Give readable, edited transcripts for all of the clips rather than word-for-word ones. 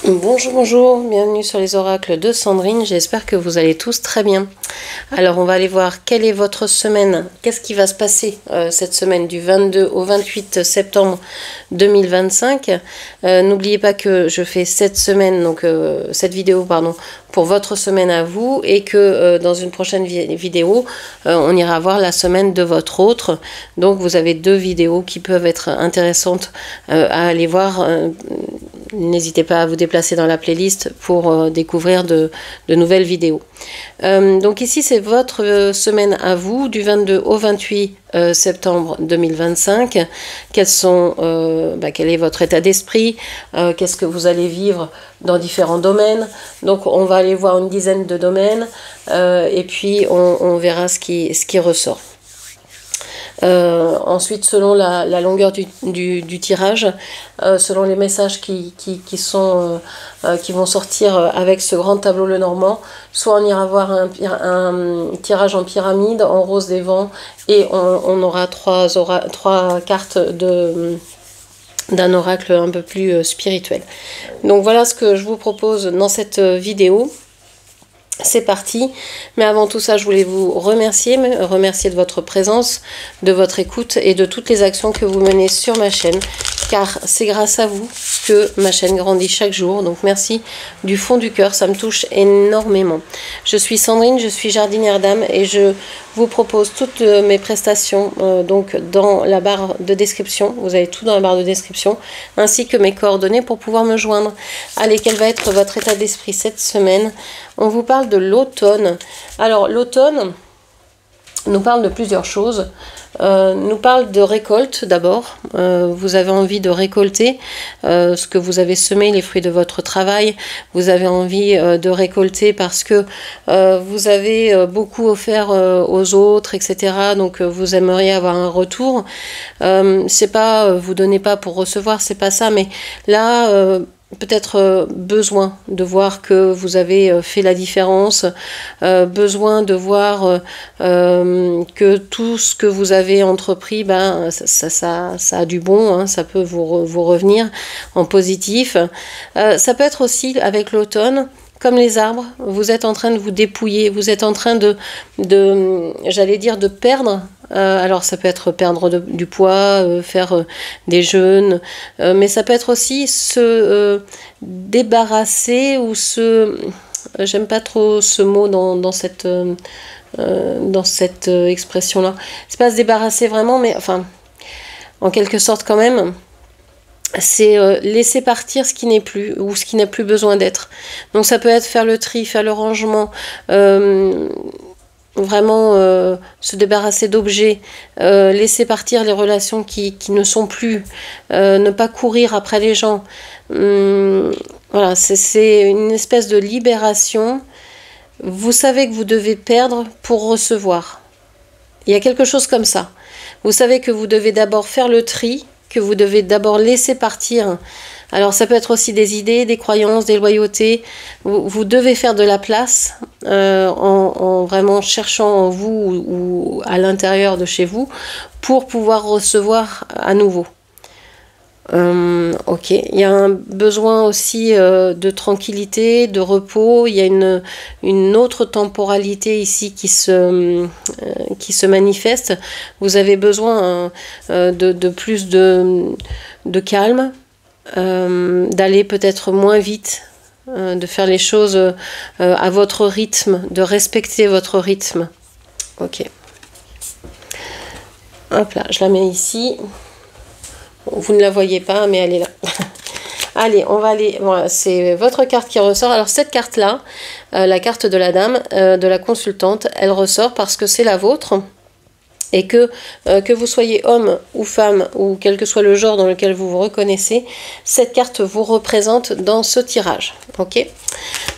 Bonjour, bonjour, bienvenue sur les oracles de Sandrine, j'espère que vous allez tous très bien. Alors on va aller voir quelle est votre semaine, qu'est-ce qui va se passer cette semaine du 22 au 28 septembre 2025. N'oubliez pas que je fais cette vidéo pour votre semaine à vous et que dans une prochaine vidéo, on ira voir la semaine de votre autre. Donc vous avez deux vidéos qui peuvent être intéressantes à aller voir. N'hésitez pas à vous déplacer dans la playlist pour découvrir de nouvelles vidéos. Donc ici, c'est votre semaine à vous, du 22 au 28 septembre 2025. Quel est votre état d'esprit? Qu'est-ce que vous allez vivre dans différents domaines? Donc on va aller voir une dizaine de domaines et puis on verra ce qui ressort. Ensuite, selon la longueur du tirage, selon les messages qui vont sortir avec ce grand tableau Lenormand, soit on ira voir un tirage en pyramide, en rose des vents, et on aura trois cartes d'un oracle un peu plus spirituel. Donc voilà ce que je vous propose dans cette vidéo. C'est parti, mais avant tout ça, je voulais vous remercier de votre présence, de votre écoute et de toutes les actions que vous menez sur ma chaîne, car c'est grâce à vous que ma chaîne grandit chaque jour. Donc merci du fond du cœur, ça me touche énormément. Je suis Sandrine, je suis jardinière d'âme et je vous propose toutes mes prestations donc dans la barre de description. Vous avez tout dans la barre de description, ainsi que mes coordonnées pour pouvoir me joindre. Allez, quel va être votre état d'esprit cette semaine? On vous parle de l'automne. Alors l'automne nous parle de plusieurs choses. Nous parle de récolte d'abord. Vous avez envie de récolter ce que vous avez semé, les fruits de votre travail. Vous avez envie de récolter parce que vous avez beaucoup offert aux autres, etc. Donc vous aimeriez avoir un retour. C'est pas, vous donnez pas pour recevoir, c'est pas ça. Mais là, peut-être besoin de voir que vous avez fait la différence, besoin de voir que tout ce que vous avez entrepris, ça a du bon, hein, ça peut vous revenir en positif. Ça peut être aussi avec l'automne, comme les arbres, vous êtes en train de vous dépouiller, vous êtes en train de perdre. Alors ça peut être perdre du poids, faire des jeûnes, mais ça peut être aussi se débarrasser ou j'aime pas trop ce mot dans cette expression-là. C'est pas se débarrasser vraiment, mais enfin, en quelque sorte quand même. C'est laisser partir ce qui n'est plus ou ce qui n'a plus besoin d'être. Donc ça peut être faire le tri, faire le rangement, vraiment se débarrasser d'objets, laisser partir les relations qui ne sont plus, ne pas courir après les gens. Voilà, c'est une espèce de libération. Vous savez que vous devez perdre pour recevoir. Il y a quelque chose comme ça. Vous savez que vous devez d'abord faire le tri, que vous devez d'abord laisser partir. Alors ça peut être aussi des idées, des croyances, des loyautés. Vous devez faire de la place en vraiment cherchant en vous ou à l'intérieur de chez vous pour pouvoir recevoir à nouveau. Ok, il y a un besoin aussi de tranquillité, de repos. Il y a une autre temporalité ici qui se manifeste. Vous avez besoin de plus de calme, d'aller peut-être moins vite, de faire les choses à votre rythme, de respecter votre rythme. Ok. Hop là, je la mets ici. Vous ne la voyez pas, mais elle est là. Allez, on va aller... Voilà, c'est votre carte qui ressort. Alors cette carte-là, la carte de la dame, de la consultante, elle ressort parce que c'est la vôtre. Et que vous soyez homme ou femme, ou quel que soit le genre dans lequel vous vous reconnaissez, cette carte vous représente dans ce tirage. Ok ?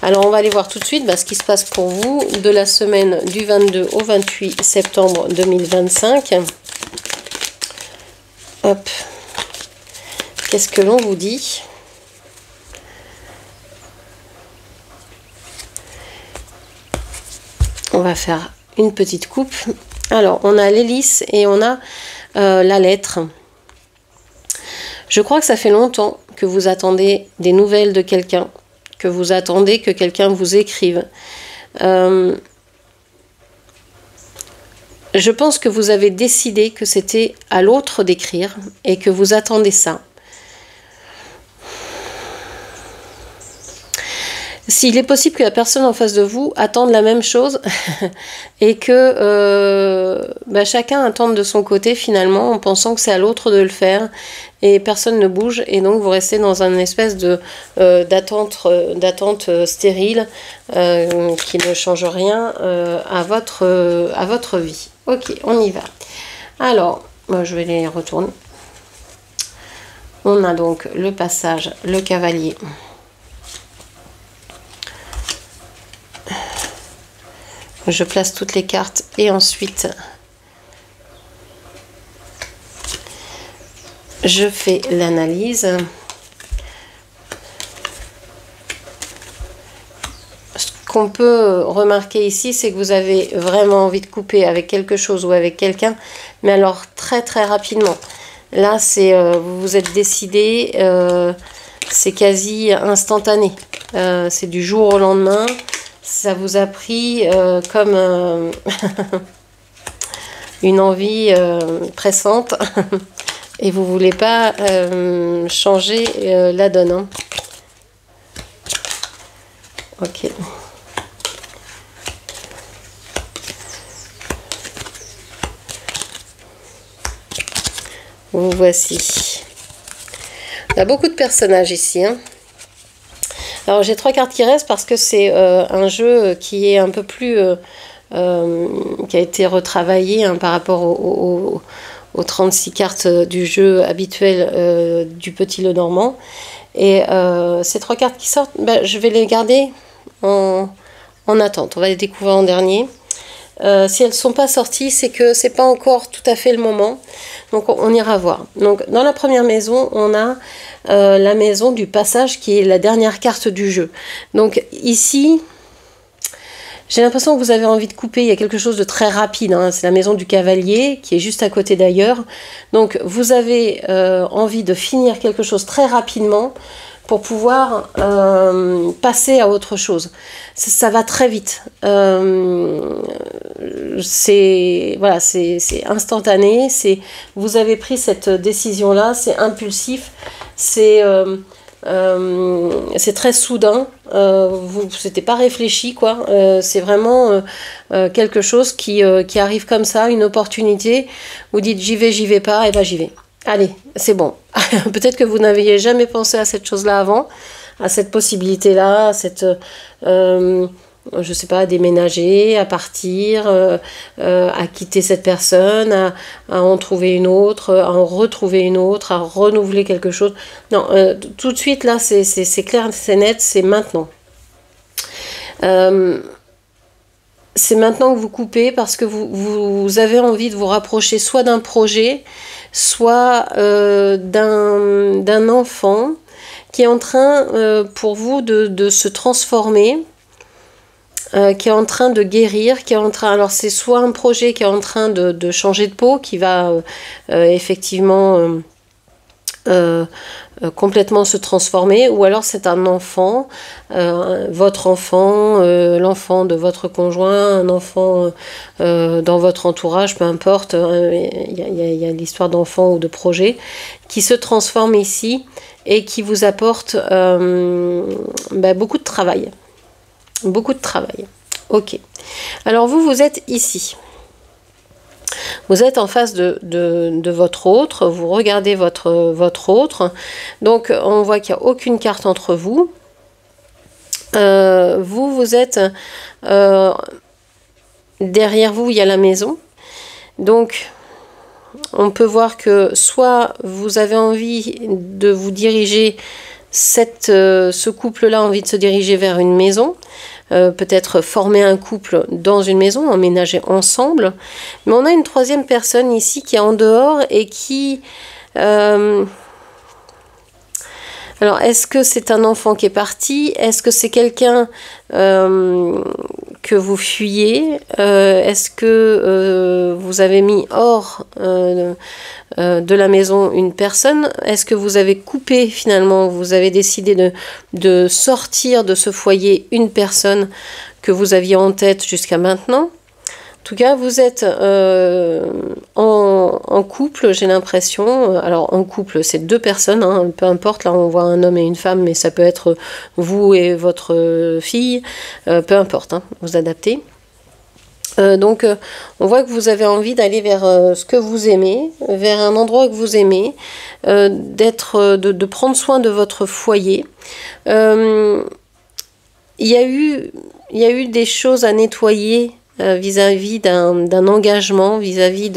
Alors on va aller voir tout de suite ce qui se passe pour vous de la semaine du 22 au 28 septembre 2025. Hop. Qu'est-ce que l'on vous dit? On va faire une petite coupe. Alors, on a l'hélice et on a la lettre. Je crois que ça fait longtemps que vous attendez des nouvelles de quelqu'un, que vous attendez que quelqu'un vous écrive. Je pense que vous avez décidé que c'était à l'autre d'écrire et que vous attendez ça. S'il est possible que la personne en face de vous attende la même chose et que chacun attende de son côté finalement en pensant que c'est à l'autre de le faire et personne ne bouge et donc vous restez dans une espèce de d'attente stérile qui ne change rien à votre vie. Ok, on y va. Alors, moi je vais les retourner. On a donc le passage, le cavalier. Je place toutes les cartes et ensuite je fais l'analyse. Ce qu'on peut remarquer ici, c'est que vous avez vraiment envie de couper avec quelque chose ou avec quelqu'un, mais alors très très rapidement. Là, c'est vous vous êtes décidé, c'est quasi instantané. C'est du jour au lendemain. Ça vous a pris comme une envie pressante et vous voulez pas changer la donne. Hein. Ok. Vous voici. Il y a beaucoup de personnages ici. Hein. Alors j'ai 3 cartes qui restent parce que c'est un jeu qui est un peu plus qui a été retravaillé hein, par rapport aux 36 cartes du jeu habituel du Petit Lenormand. Et ces 3 cartes qui sortent, je vais les garder en attente. On va les découvrir en dernier. Si elles ne sont pas sorties, c'est que c'est pas encore tout à fait le moment. Donc on ira voir. Donc dans la première maison, on a la maison du passage qui est la dernière carte du jeu. Donc ici, j'ai l'impression que vous avez envie de couper. Il y a quelque chose de très rapide. Hein. C'est la maison du cavalier qui est juste à côté d'ailleurs. Donc vous avez envie de finir quelque chose très rapidement pour pouvoir passer à autre chose. Ça va très vite. C'est voilà, c'est instantané. Vous avez pris cette décision-là, c'est impulsif, c'est très soudain. C'était pas réfléchi, quoi. C'est vraiment quelque chose qui arrive comme ça, une opportunité. Vous dites j'y vais pas, et ben j'y vais. Allez, c'est bon. Peut-être que vous n'aviez jamais pensé à cette chose-là avant, à cette possibilité-là, à cette, je sais pas, à déménager, à partir, à quitter cette personne, à en trouver une autre, à en retrouver une autre, à renouveler quelque chose. Non, tout de suite, là, c'est clair, c'est net, c'est maintenant. C'est maintenant que vous coupez parce que vous avez envie de vous rapprocher soit d'un projet, soit d'un enfant qui est en train pour vous de se transformer, qui est en train de guérir, qui est en train... Alors c'est soit un projet qui est en train de changer de peau, qui va effectivement... complètement se transformer, ou alors c'est un enfant, votre enfant, l'enfant de votre conjoint, un enfant dans votre entourage, peu importe, il y a l'histoire d'enfant ou de projet qui se transforme ici et qui vous apporte beaucoup de travail. Beaucoup de travail. Ok. Alors vous êtes ici. Vous êtes en face de votre autre, vous regardez votre autre, donc on voit qu'il n'y a aucune carte entre vous. Vous êtes derrière vous, il y a la maison, donc on peut voir que soit vous avez envie de vous diriger, ce couple-là a envie de se diriger vers une maison, peut-être former un couple dans une maison, emménager ensemble. Mais on a une troisième personne ici qui est en dehors et qui... alors, est-ce que c'est un enfant qui est parti? Est-ce que c'est quelqu'un que vous fuyez? Est-ce que vous avez mis hors de la maison une personne? Est-ce que vous avez coupé finalement, vous avez décidé de sortir de ce foyer une personne que vous aviez en tête jusqu'à maintenant? En tout cas, vous êtes en couple, j'ai l'impression. Alors, en couple, c'est deux personnes, hein, peu importe. Là, on voit un homme et une femme, mais ça peut être vous et votre fille. Peu importe, hein, vous adaptez. Donc, on voit que vous avez envie d'aller vers ce que vous aimez, vers un endroit que vous aimez, de prendre soin de votre foyer. Il y a eu des choses à nettoyer vis-à-vis d'un engagement, vis-à-vis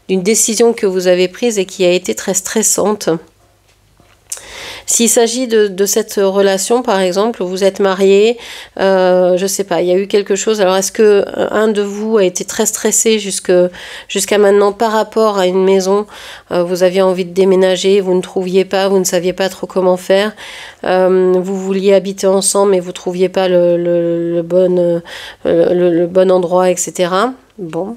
d'une décision que vous avez prise et qui a été très stressante. S'il s'agit de cette relation, par exemple, vous êtes marié, je sais pas, il y a eu quelque chose. Alors, est-ce que un de vous a été très stressé jusqu'à maintenant par rapport à une maison? Vous aviez envie de déménager, vous ne trouviez pas, vous ne saviez pas trop comment faire. Vous vouliez habiter ensemble, mais vous ne trouviez pas le bon endroit, etc. Bon.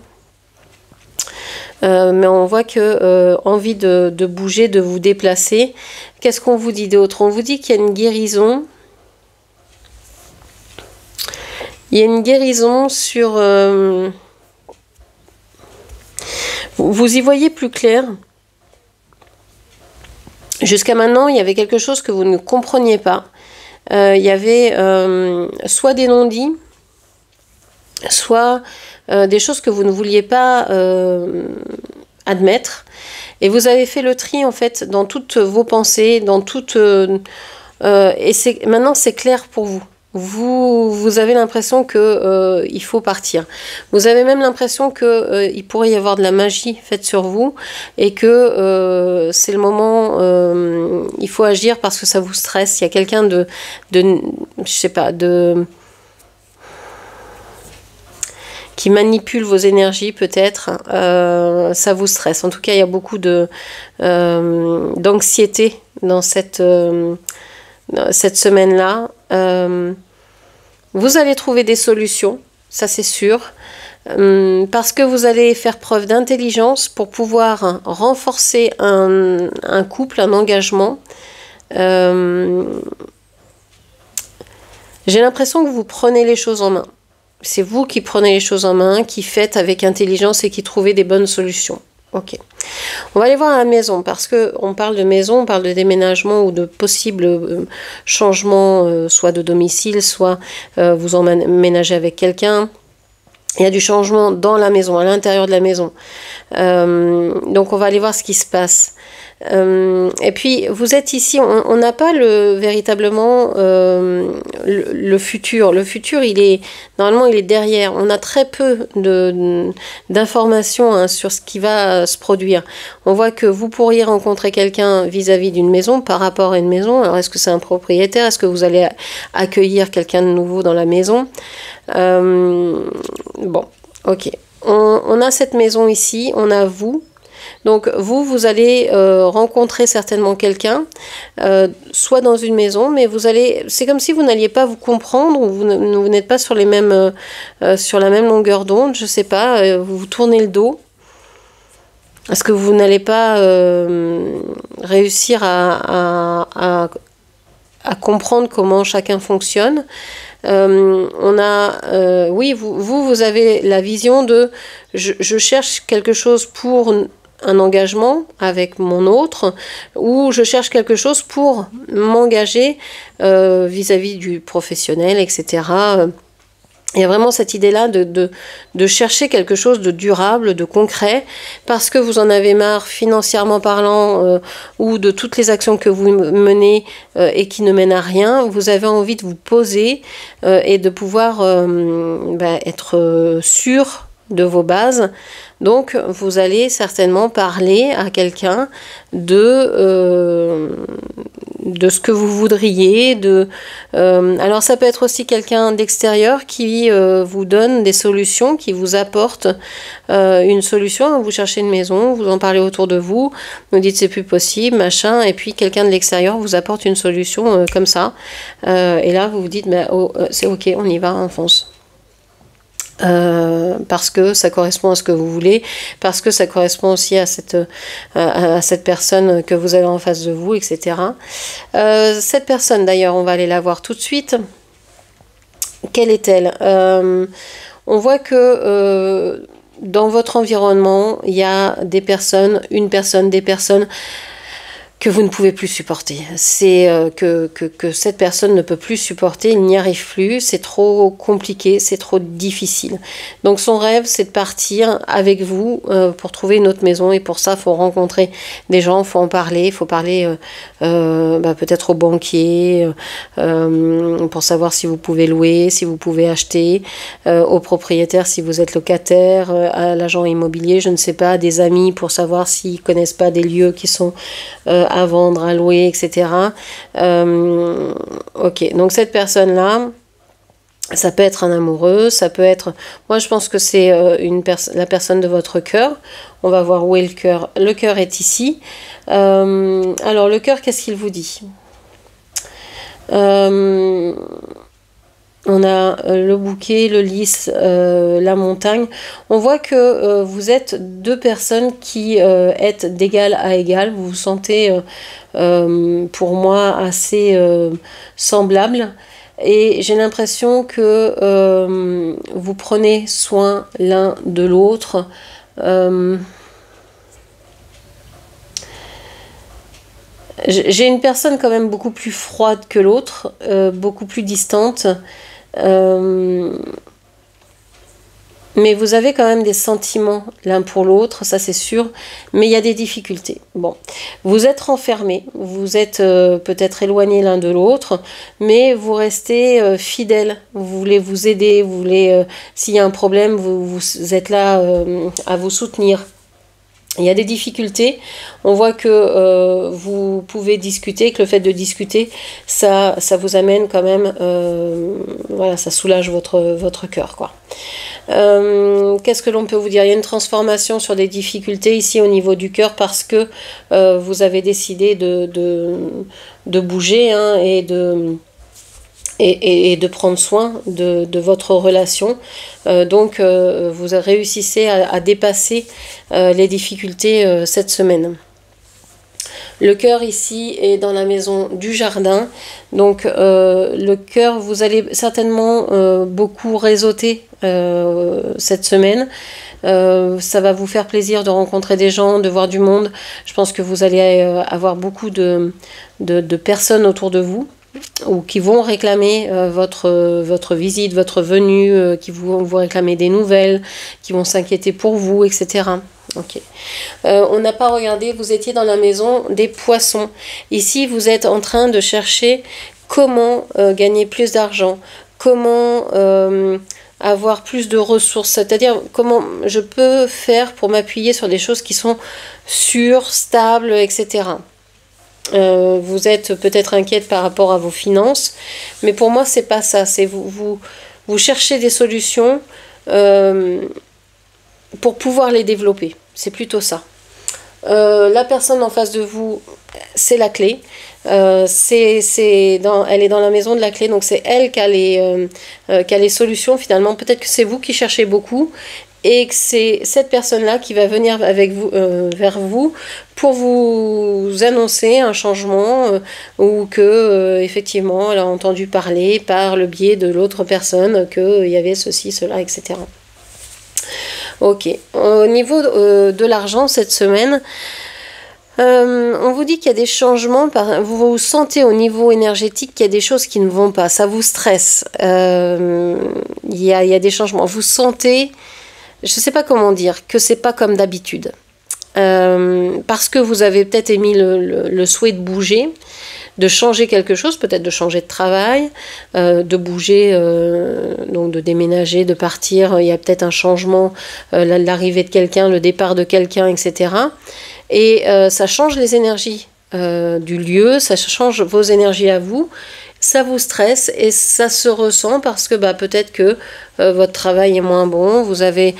Mais on voit que envie de bouger, de vous déplacer. Qu'est-ce qu'on vous dit d'autre? On vous dit qu'il y a une guérison. Il y a une guérison sur... vous y voyez plus clair. Jusqu'à maintenant, il y avait quelque chose que vous ne compreniez pas. Il y avait soit des non-dits, soit des choses que vous ne vouliez pas admettre. Et vous avez fait le tri, en fait, dans toutes vos pensées, dans toutes... et maintenant, c'est clair pour vous. Vous avez l'impression que il faut partir. Vous avez même l'impression que il pourrait y avoir de la magie faite sur vous et que c'est le moment, il faut agir parce que ça vous stresse. Il y a quelqu'un je sais pas, qui manipule vos énergies peut-être, ça vous stresse. En tout cas, il y a beaucoup d'anxiété dans cette semaine-là. Vous allez trouver des solutions, ça c'est sûr, parce que vous allez faire preuve d'intelligence pour pouvoir renforcer un couple, un engagement. J'ai l'impression que vous prenez les choses en main. C'est vous qui prenez les choses en main, qui faites avec intelligence et qui trouvez des bonnes solutions. Ok. On va aller voir à la maison parce que on parle de maison, on parle de déménagement ou de possibles changements, soit de domicile, soit vous emménagez avec quelqu'un. Il y a du changement dans la maison, à l'intérieur de la maison. Donc on va aller voir ce qui se passe. Et puis vous êtes ici, on n'a pas véritablement le futur. Le futur, normalement il est derrière. On a très peu d'informations hein, sur ce qui va se produire. On voit que vous pourriez rencontrer quelqu'un vis-à-vis d'une maison, par rapport à une maison. Alors est-ce que c'est un propriétaire? Est-ce que vous allez accueillir quelqu'un de nouveau dans la maison? Bon, ok. On a cette maison ici, on a vous. Donc vous allez rencontrer certainement quelqu'un, soit dans une maison, mais c'est comme si vous n'alliez pas vous comprendre, ou vous n'êtes pas sur la même longueur d'onde, je sais pas, vous vous tournez le dos. Est-ce que vous n'allez pas réussir à comprendre comment chacun fonctionne? Oui, vous avez la vision de je cherche quelque chose pour un engagement avec mon autre, ou je cherche quelque chose pour m'engager vis-à-vis du professionnel, etc. Il y a vraiment cette idée-là de chercher quelque chose de durable, de concret, parce que vous en avez marre, financièrement parlant, ou de toutes les actions que vous menez et qui ne mènent à rien. Vous avez envie de vous poser et de pouvoir être sûr de vos bases. Donc, vous allez certainement parler à quelqu'un de ce que vous voudriez. Alors, ça peut être aussi quelqu'un d'extérieur qui vous donne des solutions, qui vous apporte une solution. Vous cherchez une maison, vous en parlez autour de vous, vous dites c'est plus possible, machin, et puis quelqu'un de l'extérieur vous apporte une solution comme ça. Et là, vous vous dites, c'est ok, on y va, on fonce. parce que ça correspond à ce que vous voulez, parce que ça correspond aussi à cette personne que vous avez en face de vous, etc. Cette personne, d'ailleurs, on va aller la voir tout de suite. Quelle est-elle? On voit que dans votre environnement, il y a des personnes, des personnes que vous ne pouvez plus supporter. C'est que cette personne ne peut plus supporter, il n'y arrive plus, c'est trop compliqué, c'est trop difficile. Donc son rêve, c'est de partir avec vous pour trouver une autre maison, et pour ça, il faut rencontrer des gens, il faut en parler, il faut parler peut-être au banquier, pour savoir si vous pouvez louer, si vous pouvez acheter, au propriétaire si vous êtes locataire, à l'agent immobilier, je ne sais pas, des amis pour savoir s'ils connaissent pas des lieux qui sont à vendre, à louer, etc. Ok, donc cette personne-là, ça peut être un amoureux, ça peut être... Moi, je pense que c'est la personne de votre cœur. On va voir où est le cœur. Le cœur est ici. Alors, le cœur, qu'est-ce qu'il vous dit? On a le bouquet, le lys, la montagne. On voit que vous êtes deux personnes qui êtes d'égal à égal. Vous vous sentez, pour moi, assez semblables. Et j'ai l'impression que vous prenez soin l'un de l'autre. J'ai une personne quand même beaucoup plus froide que l'autre, beaucoup plus distante. Mais vous avez quand même des sentiments l'un pour l'autre, ça c'est sûr, mais il y a des difficultés. Bon, vous êtes renfermés, vous êtes peut-être éloignés l'un de l'autre, mais vous restez fidèles, vous voulez vous aider, vous voulez, s'il y a un problème, vous êtes là à vous soutenir. Il y a des difficultés, on voit que vous pouvez discuter, que le fait de discuter, ça vous amène quand même, voilà, ça soulage votre cœur, quoi. Qu'est-ce que l'on peut vous dire? Il y a une transformation sur des difficultés ici au niveau du cœur parce que vous avez décidé de bouger, hein, et de prendre soin de votre relation. Donc vous réussissez à dépasser les difficultés cette semaine. Le cœur ici est dans la maison du jardin. Donc le cœur, vous allez certainement beaucoup réseauter cette semaine. Ça va vous faire plaisir de rencontrer des gens, de voir du monde. Je pense que vous allez avoir beaucoup de personnes autour de vous, ou qui vont réclamer votre visite, votre venue, qui vont vous réclamer des nouvelles, qui vont s'inquiéter pour vous, etc. Ok. On n'a pas regardé, vous étiez dans la maison des poissons. Ici, vous êtes en train de chercher comment gagner plus d'argent, comment avoir plus de ressources, c'est-à-dire comment je peux faire pour m'appuyer sur des choses qui sont sûres, stables, etc. Vous êtes peut-être inquiète par rapport à vos finances, mais pour moi c'est pas ça, c'est vous cherchez des solutions pour pouvoir les développer, c'est plutôt ça. La personne en face de vous, c'est la clé, elle est dans la maison de la clé, donc c'est elle qui a les solutions finalement. Peut-être que c'est vous qui cherchez beaucoup et que c'est cette personne-là qui va venir avec vous, vers vous pour vous annoncer un changement, ou que effectivement elle a entendu parler par le biais de l'autre personne qu'il y avait ceci, cela, etc. Ok, au niveau de l'argent cette semaine, on vous dit qu'il y a des changements, vous vous sentez au niveau énergétique qu'il y a des choses qui ne vont pas, ça vous stresse, il y a des changements, vous sentez, je ne sais pas comment dire, que c'est pas comme d'habitude, parce que vous avez peut-être émis le souhait de bouger, de changer quelque chose, peut-être de changer de travail, de bouger, donc de déménager, de partir, il y a peut-être un changement, l'arrivée de quelqu'un, le départ de quelqu'un, etc. Et ça change les énergies du lieu, ça change vos énergies à vous, Ça vous stresse et ça se ressent parce que peut-être que votre travail est moins bon. Vous avez,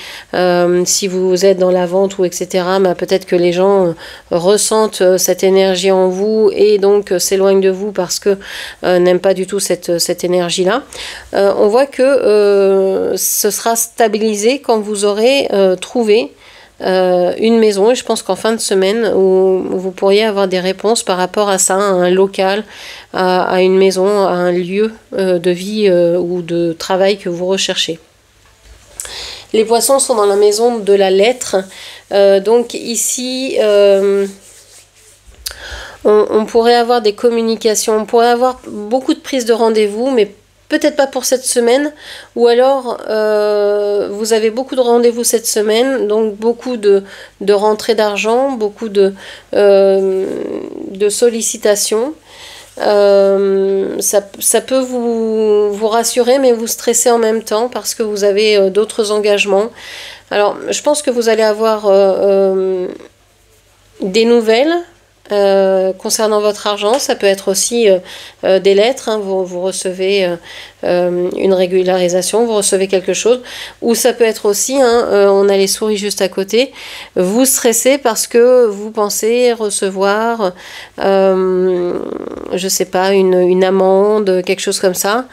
si vous êtes dans la vente ou etc., peut-être que les gens ressentent cette énergie en vous et donc s'éloignent de vous parce que n'aiment pas du tout cette énergie-là. On voit que ce sera stabilisé quand vous aurez trouvé une maison, et je pense qu'en fin de semaine vous pourriez avoir des réponses par rapport à ça, à un local, à une maison, à un lieu de vie ou de travail que vous recherchez. Les poissons sont dans la maison de la lettre, donc ici on pourrait avoir des communications, on pourrait avoir beaucoup de prises de rendez-vous, mais peut-être pas pour cette semaine, ou alors vous avez beaucoup de rendez-vous cette semaine, donc beaucoup de rentrées d'argent, beaucoup de sollicitations. Ça peut vous rassurer, mais vous stresser en même temps parce que vous avez d'autres engagements. Alors, je pense que vous allez avoir des nouvelles concernant votre argent. Ça peut être aussi des lettres, hein, vous recevez une régularisation, vous recevez quelque chose, ou ça peut être aussi, on a les souris juste à côté, vous stressez parce que vous pensez recevoir je sais pas, une amende, quelque chose comme ça,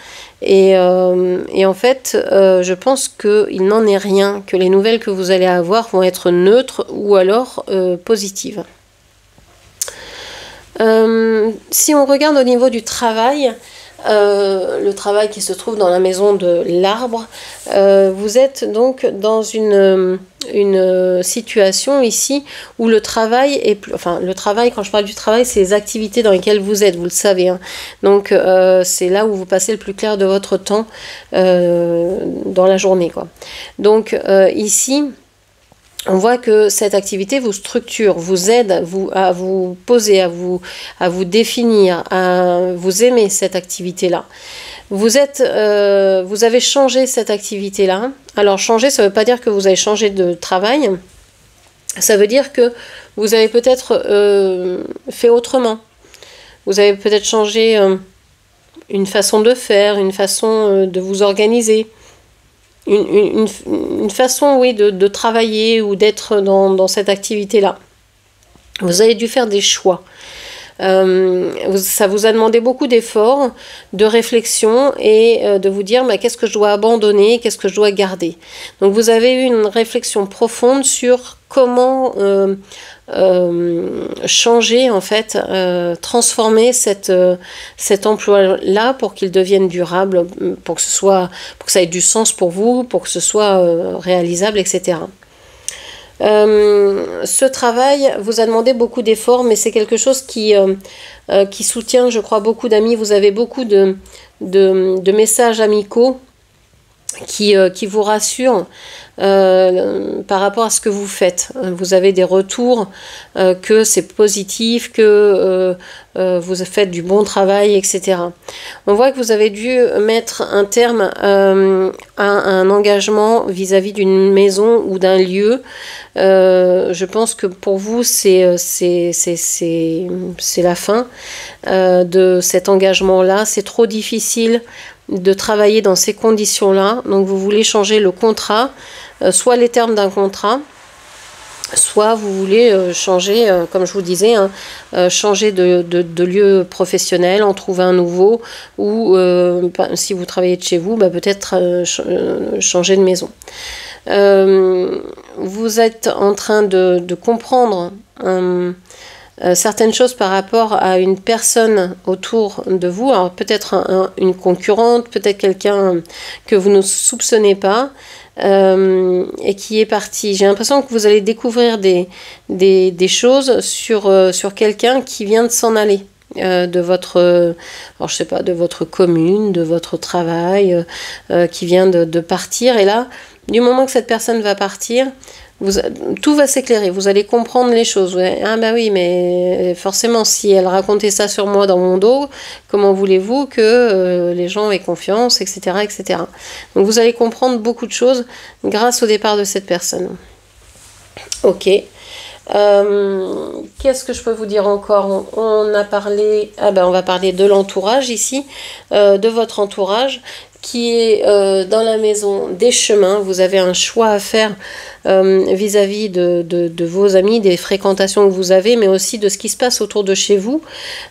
et en fait je pense qu'il n'en est rien, que les nouvelles que vous allez avoir vont être neutres ou alors positives. Si on regarde au niveau du travail, le travail qui se trouve dans la maison de l'arbre, vous êtes donc dans une situation ici où le travail est le travail, quand je parle du travail, c'est les activités dans lesquelles vous êtes, vous le savez, hein. Donc c'est là où vous passez le plus clair de votre temps dans la journée, quoi. Donc ici on voit que cette activité vous structure, vous aide à vous poser, à vous définir, vous aimez cette activité-là. Vous avez changé cette activité-là. Alors changer, ça ne veut pas dire que vous avez changé de travail. Ça veut dire que vous avez peut-être fait autrement. Vous avez peut-être changé une façon de faire, une façon de vous organiser. Une façon, oui, de travailler ou d'être dans cette activité-là. Vous avez dû faire des choix. Ça vous a demandé beaucoup d'efforts, de réflexion et de vous dire qu'est-ce que je dois abandonner, qu'est-ce que je dois garder. Donc vous avez eu une réflexion profonde sur comment changer, en fait, transformer cet emploi-là pour qu'il devienne durable, pour que ça ait du sens pour vous, pour que ce soit réalisable, etc. Ce travail vous a demandé beaucoup d'efforts, mais c'est quelque chose qui soutient, je crois, beaucoup d'amis. Vous avez beaucoup de messages amicaux qui vous rassurent par rapport à ce que vous faites. Vous avez des retours que c'est positif, que vous faites du bon travail, etc. On voit que vous avez dû mettre un terme à un engagement vis-à-vis d'une maison ou d'un lieu. Je pense que pour vous c'est la fin de cet engagement-là. C'est trop difficile de travailler dans ces conditions-là. Donc vous voulez changer le contrat, soit les termes d'un contrat, soit vous voulez changer, comme je vous disais, changer de lieu professionnel, en trouver un nouveau, ou si vous travaillez de chez vous, peut-être changer de maison. Vous êtes en train de comprendre certaines choses par rapport à une personne autour de vous, alors peut-être une concurrente, peut-être quelqu'un que vous ne soupçonnez pas, et qui est parti. J'ai l'impression que vous allez découvrir des choses sur quelqu'un qui vient de s'en aller. De votre, alors je sais pas, de votre commune, de votre travail, qui vient de partir, et là, du moment que cette personne va partir, tout va s'éclairer, vous allez comprendre les choses. Ah oui, mais forcément, si elle racontait ça sur moi dans mon dos, comment voulez-vous que les gens aient confiance, etc., etc. Donc vous allez comprendre beaucoup de choses grâce au départ de cette personne. Ok. Qu'est-ce que je peux vous dire encore? On a parlé, on va parler de l'entourage ici, de votre entourage qui est dans la maison des chemins. Vous avez un choix à faire vis-à-vis de vos amis, des fréquentations que vous avez, mais aussi de ce qui se passe autour de chez vous,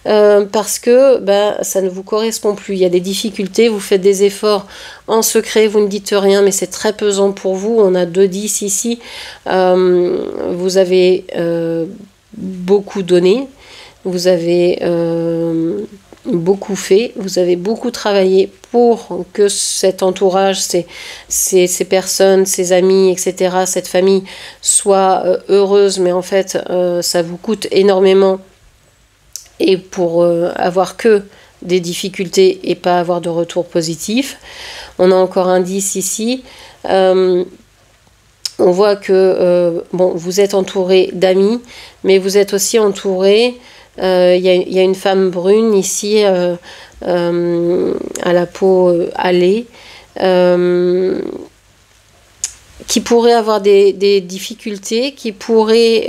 parce que ça ne vous correspond plus. Il y a des difficultés, vous faites des efforts en secret, vous ne dites rien, mais c'est très pesant pour vous. On a 2-10 ici. Vous avez beaucoup donné, vous avez beaucoup fait, vous avez beaucoup travaillé pour que cet entourage, ces personnes, ces amis, etc., cette famille soit heureuse, mais en fait ça vous coûte énormément, et pour avoir que des difficultés et pas avoir de retour positif. On a encore un 10 ici. On voit que vous êtes entouré d'amis, mais vous êtes aussi entouré. Il y a une femme brune ici, à la peau hâlée, qui pourrait avoir des difficultés, qui pourrait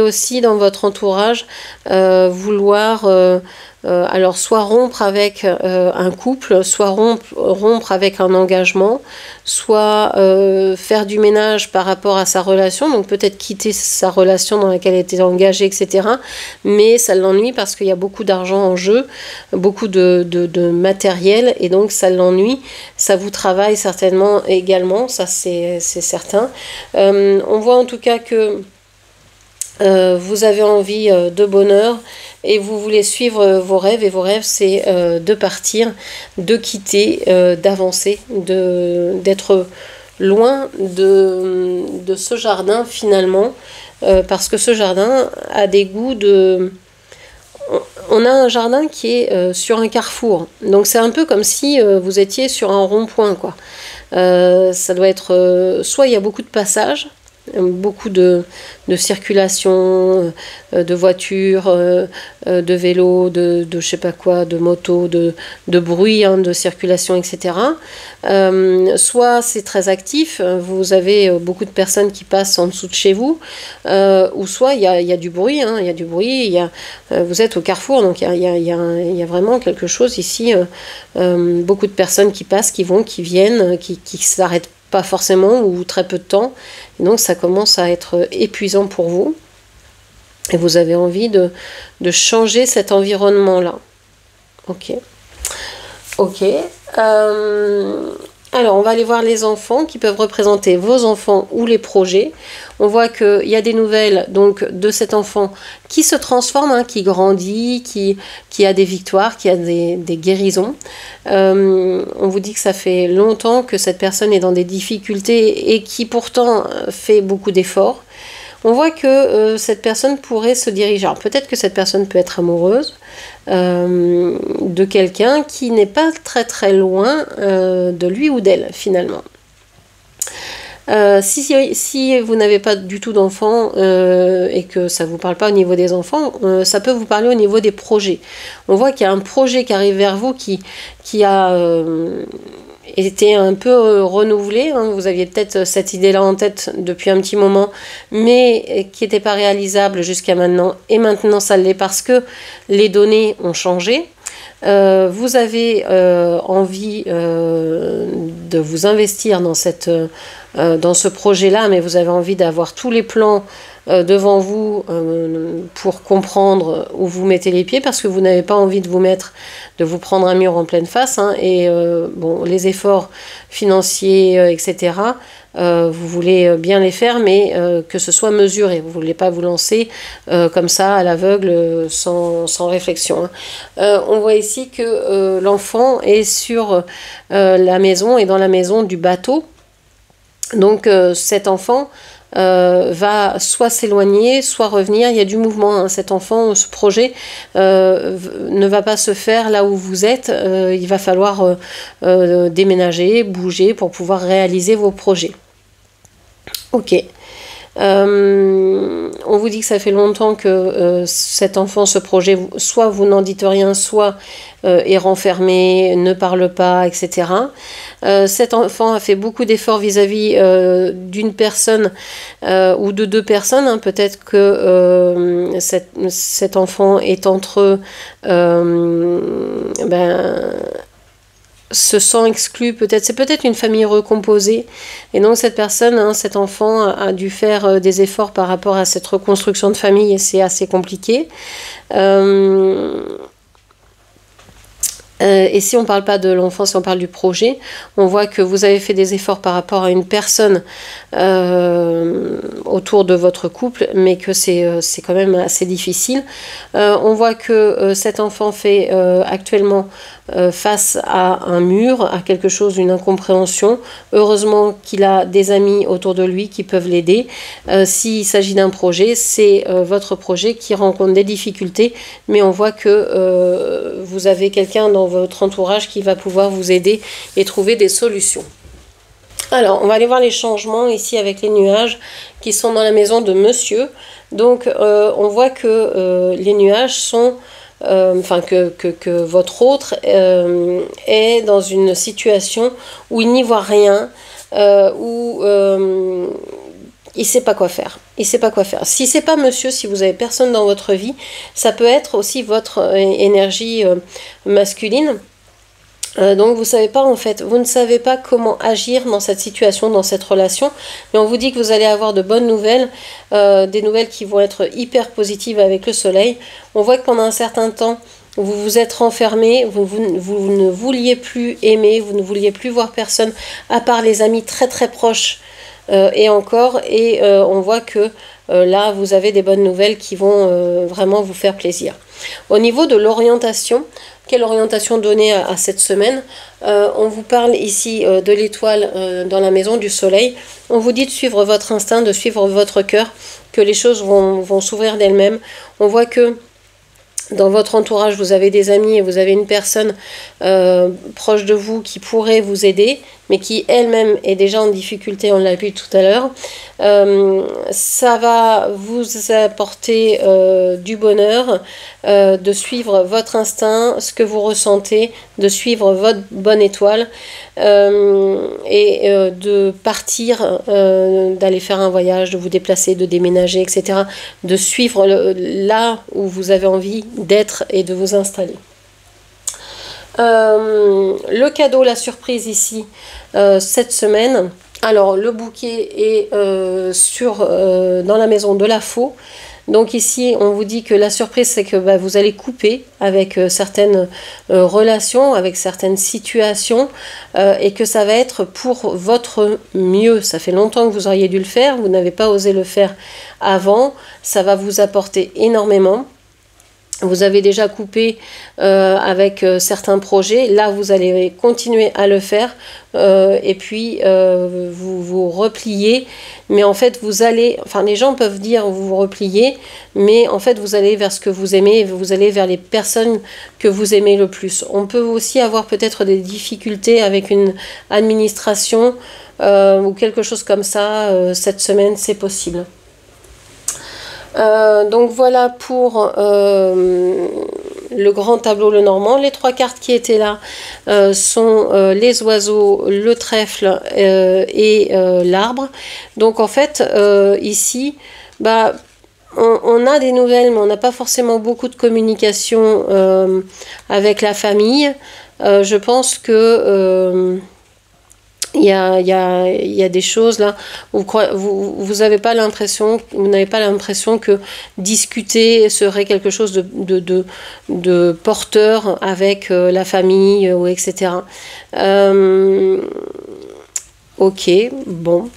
aussi dans votre entourage vouloir alors soit rompre avec un couple, soit rompre avec un engagement, soit faire du ménage par rapport à sa relation, donc peut-être quitter sa relation dans laquelle elle était engagée, etc. Mais ça l'ennuie parce qu'il y a beaucoup d'argent en jeu, beaucoup de matériel, et donc ça l'ennuie. Ça vous travaille certainement également, ça c'est certain. On voit en tout cas que vous avez envie de bonheur et vous voulez suivre vos rêves, et vos rêves c'est de partir, de quitter, d'avancer, d'être loin de ce jardin finalement, parce que ce jardin a des goûts de... On a un jardin qui est sur un carrefour, donc c'est un peu comme si vous étiez sur un rond-point, quoi. Ça doit être... soit il y a beaucoup de passages, beaucoup de circulation, de voitures, de vélos, de je sais pas quoi, de motos, de bruit, de circulation, etc. Soit c'est très actif, vous avez beaucoup de personnes qui passent en dessous de chez vous, ou soit il y a du bruit, il y a du bruit, vous êtes au carrefour, donc il y a vraiment quelque chose ici, beaucoup de personnes qui passent, qui vont, qui viennent, qui s'arrêtent pas forcément ou très peu de temps, donc ça commence à être épuisant pour vous et vous avez envie de changer cet environnement là. Ok. Alors on va aller voir les enfants qui peuvent représenter vos enfants ou les projets. On voit qu'il y a des nouvelles donc de cet enfant qui se transforme, qui grandit, qui a des victoires, qui a des guérisons. On vous dit que ça fait longtemps que cette personne est dans des difficultés et qui pourtant fait beaucoup d'efforts. On voit que cette personne pourrait se diriger. Alors peut-être que cette personne peut être amoureuse de quelqu'un qui n'est pas très très loin de lui ou d'elle finalement. Si vous n'avez pas du tout d'enfants et que ça ne vous parle pas au niveau des enfants, ça peut vous parler au niveau des projets. On voit qu'il y a un projet qui arrive vers vous qui a été un peu renouvelé. Vous aviez peut-être cette idée-là en tête depuis un petit moment, mais qui n'était pas réalisable jusqu'à maintenant. Et maintenant, ça l'est parce que les données ont changé. Vous avez envie de vous investir dans ce projet-là, mais vous avez envie d'avoir tous les plans devant vous pour comprendre où vous mettez les pieds, parce que vous n'avez pas envie de vous prendre un mur en pleine face, et les efforts financiers, etc., vous voulez bien les faire, mais que ce soit mesuré. Vous ne voulez pas vous lancer comme ça à l'aveugle sans réflexion. On voit ici que l'enfant est sur la maison, et dans la maison du bateau. Donc cet enfant va soit s'éloigner, soit revenir. Il y a du mouvement. Cet enfant, ce projet ne va pas se faire là où vous êtes. Il va falloir déménager, bouger pour pouvoir réaliser vos projets. Ok. On vous dit que ça fait longtemps que cet enfant, ce projet, soit vous n'en dites rien, soit est renfermé, ne parle pas, etc. Cet enfant a fait beaucoup d'efforts vis-à-vis d'une personne ou de deux personnes. Hein. Peut-être que cet enfant est entre eux, se sent exclu, peut-être. C'est peut-être une famille recomposée. Et donc cette personne, hein, cet enfant a dû faire des efforts par rapport à cette reconstruction de famille et c'est assez compliqué. Et si on ne parle pas de l'enfant, si on parle du projet, on voit que vous avez fait des efforts par rapport à une personne autour de votre couple, mais que c'est quand même assez difficile. On voit que cet enfant fait actuellement face à un mur, à quelque chose, une incompréhension. Heureusement qu'il a des amis autour de lui qui peuvent l'aider. S'il s'agit d'un projet, c'est votre projet qui rencontre des difficultés, mais on voit que vous avez quelqu'un dans votre entourage qui va pouvoir vous aider et trouver des solutions. Alors, on va aller voir les changements ici avec les nuages qui sont dans la maison de monsieur. Donc, on voit que les nuages sont... que votre autre est dans une situation où il n'y voit rien, où il sait pas quoi faire. Il sait pas quoi faire. Si c'est pas monsieur, si vous avez personne dans votre vie, ça peut être aussi votre énergie masculine. Donc vous savez pas en fait, vous ne savez pas comment agir dans cette situation, dans cette relation, mais on vous dit que vous allez avoir de bonnes nouvelles, des nouvelles qui vont être hyper positives avec le soleil. On voit que pendant un certain temps, vous vous êtes renfermé, vous ne vouliez plus aimer, vous ne vouliez plus voir personne à part les amis très très proches et encore, et on voit que là vous avez des bonnes nouvelles qui vont vraiment vous faire plaisir. Au niveau de l'orientation, quelle orientation donner à cette semaine? On vous parle ici de l'étoile dans la maison du soleil. On vous dit de suivre votre instinct, de suivre votre cœur, que les choses vont s'ouvrir d'elles-mêmes. On voit que dans votre entourage, vous avez des amis et vous avez une personne proche de vous qui pourrait vous aider, mais qui elle-même est déjà en difficulté, on l'a vu tout à l'heure. Ça va vous apporter du bonheur, de suivre votre instinct, ce que vous ressentez, de suivre votre bonne étoile et de partir, d'aller faire un voyage, de vous déplacer, de déménager, etc. De suivre là où vous avez envie d'être et de vous installer. Le cadeau, la surprise ici, cette semaine. Alors, le bouquet est dans la maison de la faux. Donc ici, on vous dit que la surprise, c'est que vous allez couper avec certaines relations, avec certaines situations, et que ça va être pour votre mieux. Ça fait longtemps que vous auriez dû le faire, vous n'avez pas osé le faire avant. Ça va vous apporter énormément. Vous avez déjà coupé avec certains projets. Là, vous allez continuer à le faire. Et puis, vous vous repliez. Mais en fait, les gens peuvent dire vous vous repliez. Mais en fait, vous allez vers ce que vous aimez. Vous allez vers les personnes que vous aimez le plus. On peut aussi avoir peut-être des difficultés avec une administration ou quelque chose comme ça. Cette semaine, c'est possible. Donc voilà pour le grand tableau le normand. Les trois cartes qui étaient là sont les oiseaux, le trèfle et l'arbre. Donc en fait ici on a des nouvelles, mais on n'a pas forcément beaucoup de communication avec la famille. Je pense que il y a des choses là, vous n'avez pas l'impression que discuter serait quelque chose de porteur avec la famille, ou etc. Ok, bon.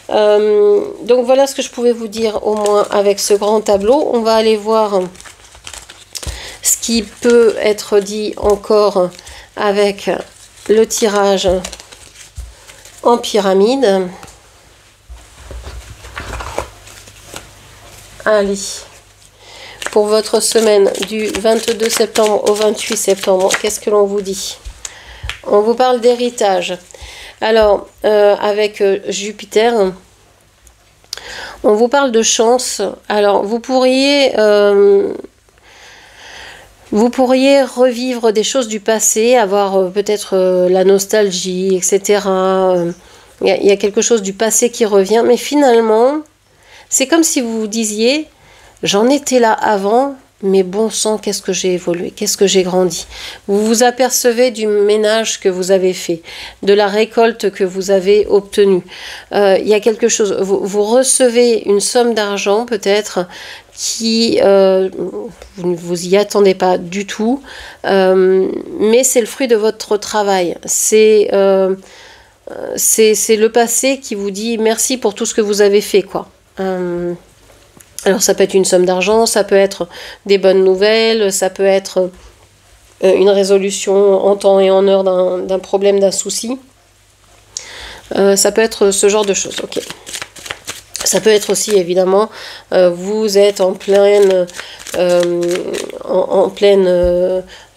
Donc voilà ce que je pouvais vous dire au moins avec ce grand tableau. On va aller voir ce qui peut être dit encore avec le tirage en pyramide. Allez, pour votre semaine du 22 septembre au 28 septembre, qu'est-ce que l'on vous dit? On vous parle d'héritage. Alors, avec Jupiter, On vous parle de chance. Alors, vous pourriez revivre des choses du passé, avoir peut-être la nostalgie, etc. Il y a quelque chose du passé qui revient, mais finalement, c'est comme si vous vous disiez, j'en étais là avant, mais bon sang, qu'est-ce que j'ai évolué, qu'est-ce que j'ai grandi. Vous vous apercevez du ménage que vous avez fait, de la récolte que vous avez obtenue. Il y a quelque chose, vous recevez une somme d'argent peut-être qui, vous ne vous y attendez pas du tout, mais c'est le fruit de votre travail. C'est le passé qui vous dit merci pour tout ce que vous avez fait, quoi. Alors ça peut être une somme d'argent, ça peut être des bonnes nouvelles, ça peut être une résolution en temps et en heure d'un problème, d'un souci. Ça peut être ce genre de choses, ok. Ça peut être aussi, évidemment, vous êtes en pleine,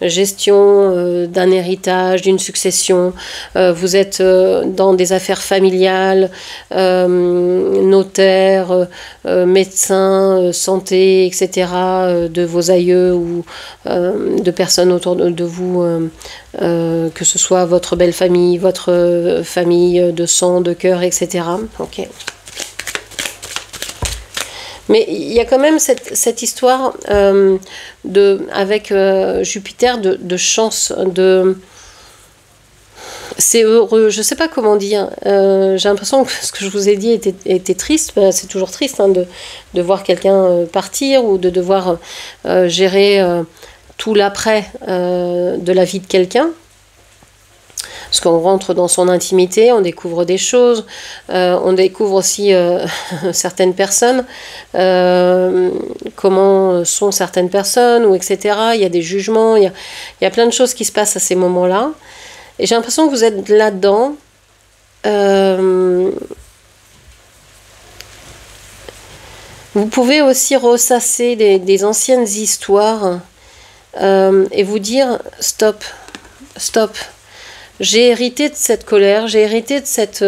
gestion d'un héritage, d'une succession. Vous êtes dans des affaires familiales, notaire, médecin, santé, etc., de vos aïeux ou de personnes autour de vous, que ce soit votre belle famille, votre famille de sang, de cœur, etc. Ok. Mais il y a quand même cette histoire avec Jupiter de chance, c'est heureux, je ne sais pas comment dire. J'ai l'impression que ce que je vous ai dit était triste. C'est toujours triste hein, de voir quelqu'un partir ou de devoir gérer tout l'après de la vie de quelqu'un. Parce qu'on rentre dans son intimité, on découvre des choses, on découvre aussi certaines personnes, comment sont certaines personnes, ou etc. Il y a des jugements, il y a plein de choses qui se passent à ces moments-là. Et j'ai l'impression que vous êtes là-dedans. Vous pouvez aussi ressasser des anciennes histoires et vous dire stop, stop. J'ai hérité de cette colère, j'ai hérité de cette,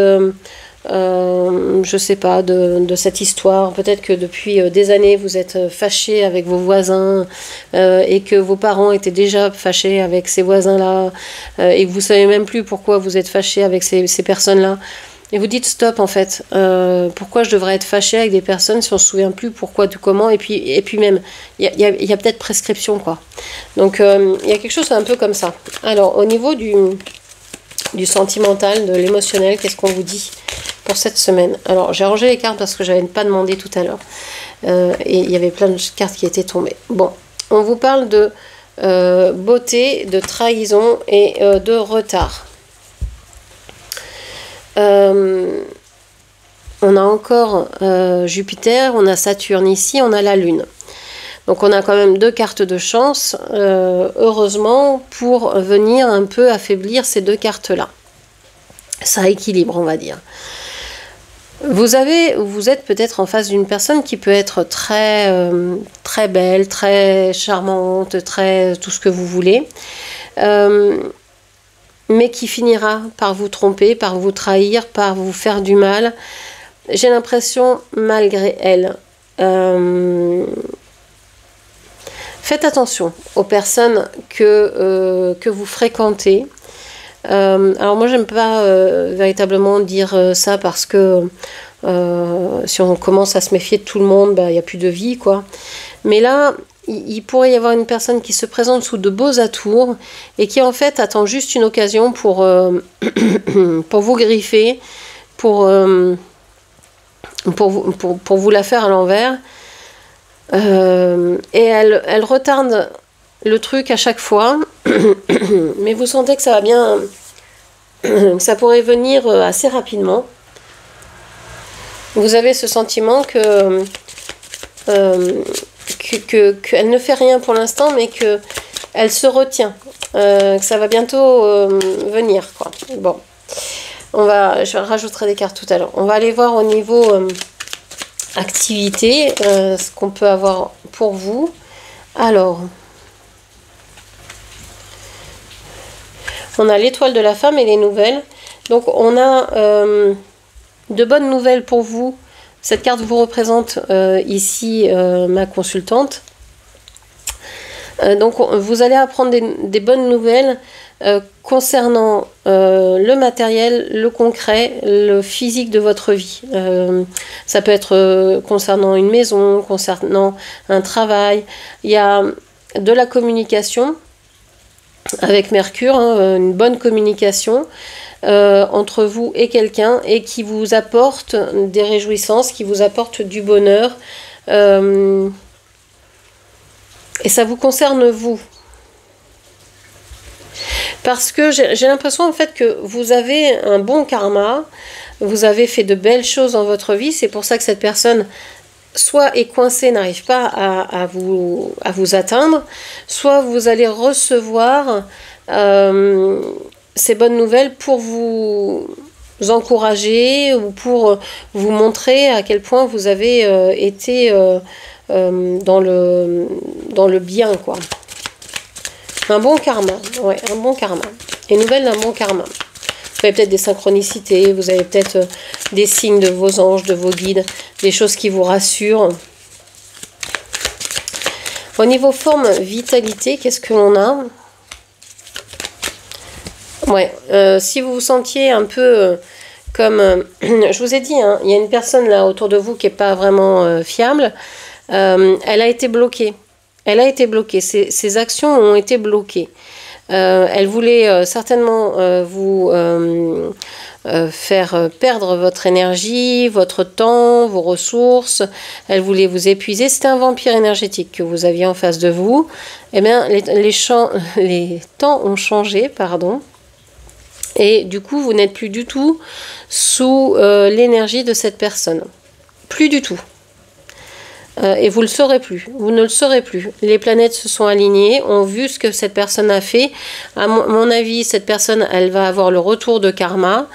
je sais pas, de cette histoire. Peut-être que depuis des années, vous êtes fâché avec vos voisins et que vos parents étaient déjà fâchés avec ces voisins-là et que vous savez même plus pourquoi vous êtes fâché avec ces personnes-là. Et vous dites stop en fait. Pourquoi je devrais être fâché avec des personnes si on se souvient plus pourquoi, de comment et puis même, il y a peut-être prescription quoi. Donc il y a quelque chose un peu comme ça. Alors au niveau du sentimental, de l'émotionnel, qu'est-ce qu'on vous dit pour cette semaine? Alors j'ai rangé les cartes parce que je n'avais pas demandé tout à l'heure et il y avait plein de cartes qui étaient tombées. Bon, on vous parle de beauté, de trahison et de retard. On a encore Jupiter, on a Saturne ici, on a la Lune. Donc on a quand même deux cartes de chance, heureusement, pour venir un peu affaiblir ces deux cartes-là. Ça équilibre, on va dire. Vous êtes peut-être en face d'une personne qui peut être très, très belle, très charmante, très tout ce que vous voulez, mais qui finira par vous tromper, par vous trahir, par vous faire du mal. J'ai l'impression, malgré elle. Faites attention aux personnes que vous fréquentez. Alors moi, j'aime pas véritablement dire ça parce que si on commence à se méfier de tout le monde, il n'y a plus de vie, quoi. Mais là, il pourrait y avoir une personne qui se présente sous de beaux atours et qui, en fait, attend juste une occasion pour vous griffer, pour vous la faire à l'envers. Et elle retarde le truc à chaque fois, mais vous sentez que ça va bien, ça pourrait venir assez rapidement. Vous avez ce sentiment qu'elle ne fait rien pour l'instant, mais qu'elle se retient, que ça va bientôt venir, quoi. Bon, je rajouterai des cartes tout à l'heure. On va aller voir au niveau activité, ce qu'on peut avoir pour vous. Alors, on a l'étoile de la femme et les nouvelles. Donc on a de bonnes nouvelles pour vous Cette carte vous représente ici ma consultante. Donc vous allez apprendre des bonnes nouvelles concernant le matériel, le concret, le physique de votre vie. Ça peut être concernant une maison, concernant un travail. Il y a de la communication avec Mercure, hein, une bonne communication entre vous et quelqu'un, et qui vous apporte des réjouissances, qui vous apporte du bonheur. Et ça vous concerne vous. Parce que j'ai l'impression en fait que vous avez un bon karma, vous avez fait de belles choses dans votre vie, c'est pour ça que cette personne soit est coincée, n'arrive pas à vous atteindre, soit vous allez recevoir ces bonnes nouvelles pour vous encourager ou pour vous montrer à quel point vous avez été dans le bien, quoi. Un bon karma, ouais, un bon karma. Les nouvelles d'un bon karma. Vous avez peut-être des synchronicités, vous avez peut-être des signes de vos anges, de vos guides, des choses qui vous rassurent. Au niveau forme, vitalité, qu'est-ce que l'on a? Ouais, si vous vous sentiez un peu comme... je vous ai dit, hein, il y a une personne là autour de vous qui n'est pas vraiment fiable. Elle a été bloquée. Elle a été bloquée. Ses actions ont été bloquées. Elle voulait certainement vous faire perdre votre énergie, votre temps, vos ressources. Elle voulait vous épuiser. C'était un vampire énergétique que vous aviez en face de vous. Eh bien, les temps ont changé, pardon. Et du coup, vous n'êtes plus du tout sous l'énergie de cette personne. Plus du tout. Et vous le saurez plus, vous ne le saurez plus. Les planètes se sont alignées, ont vu ce que cette personne a fait. À mon avis, cette personne, elle va avoir le retour de karma.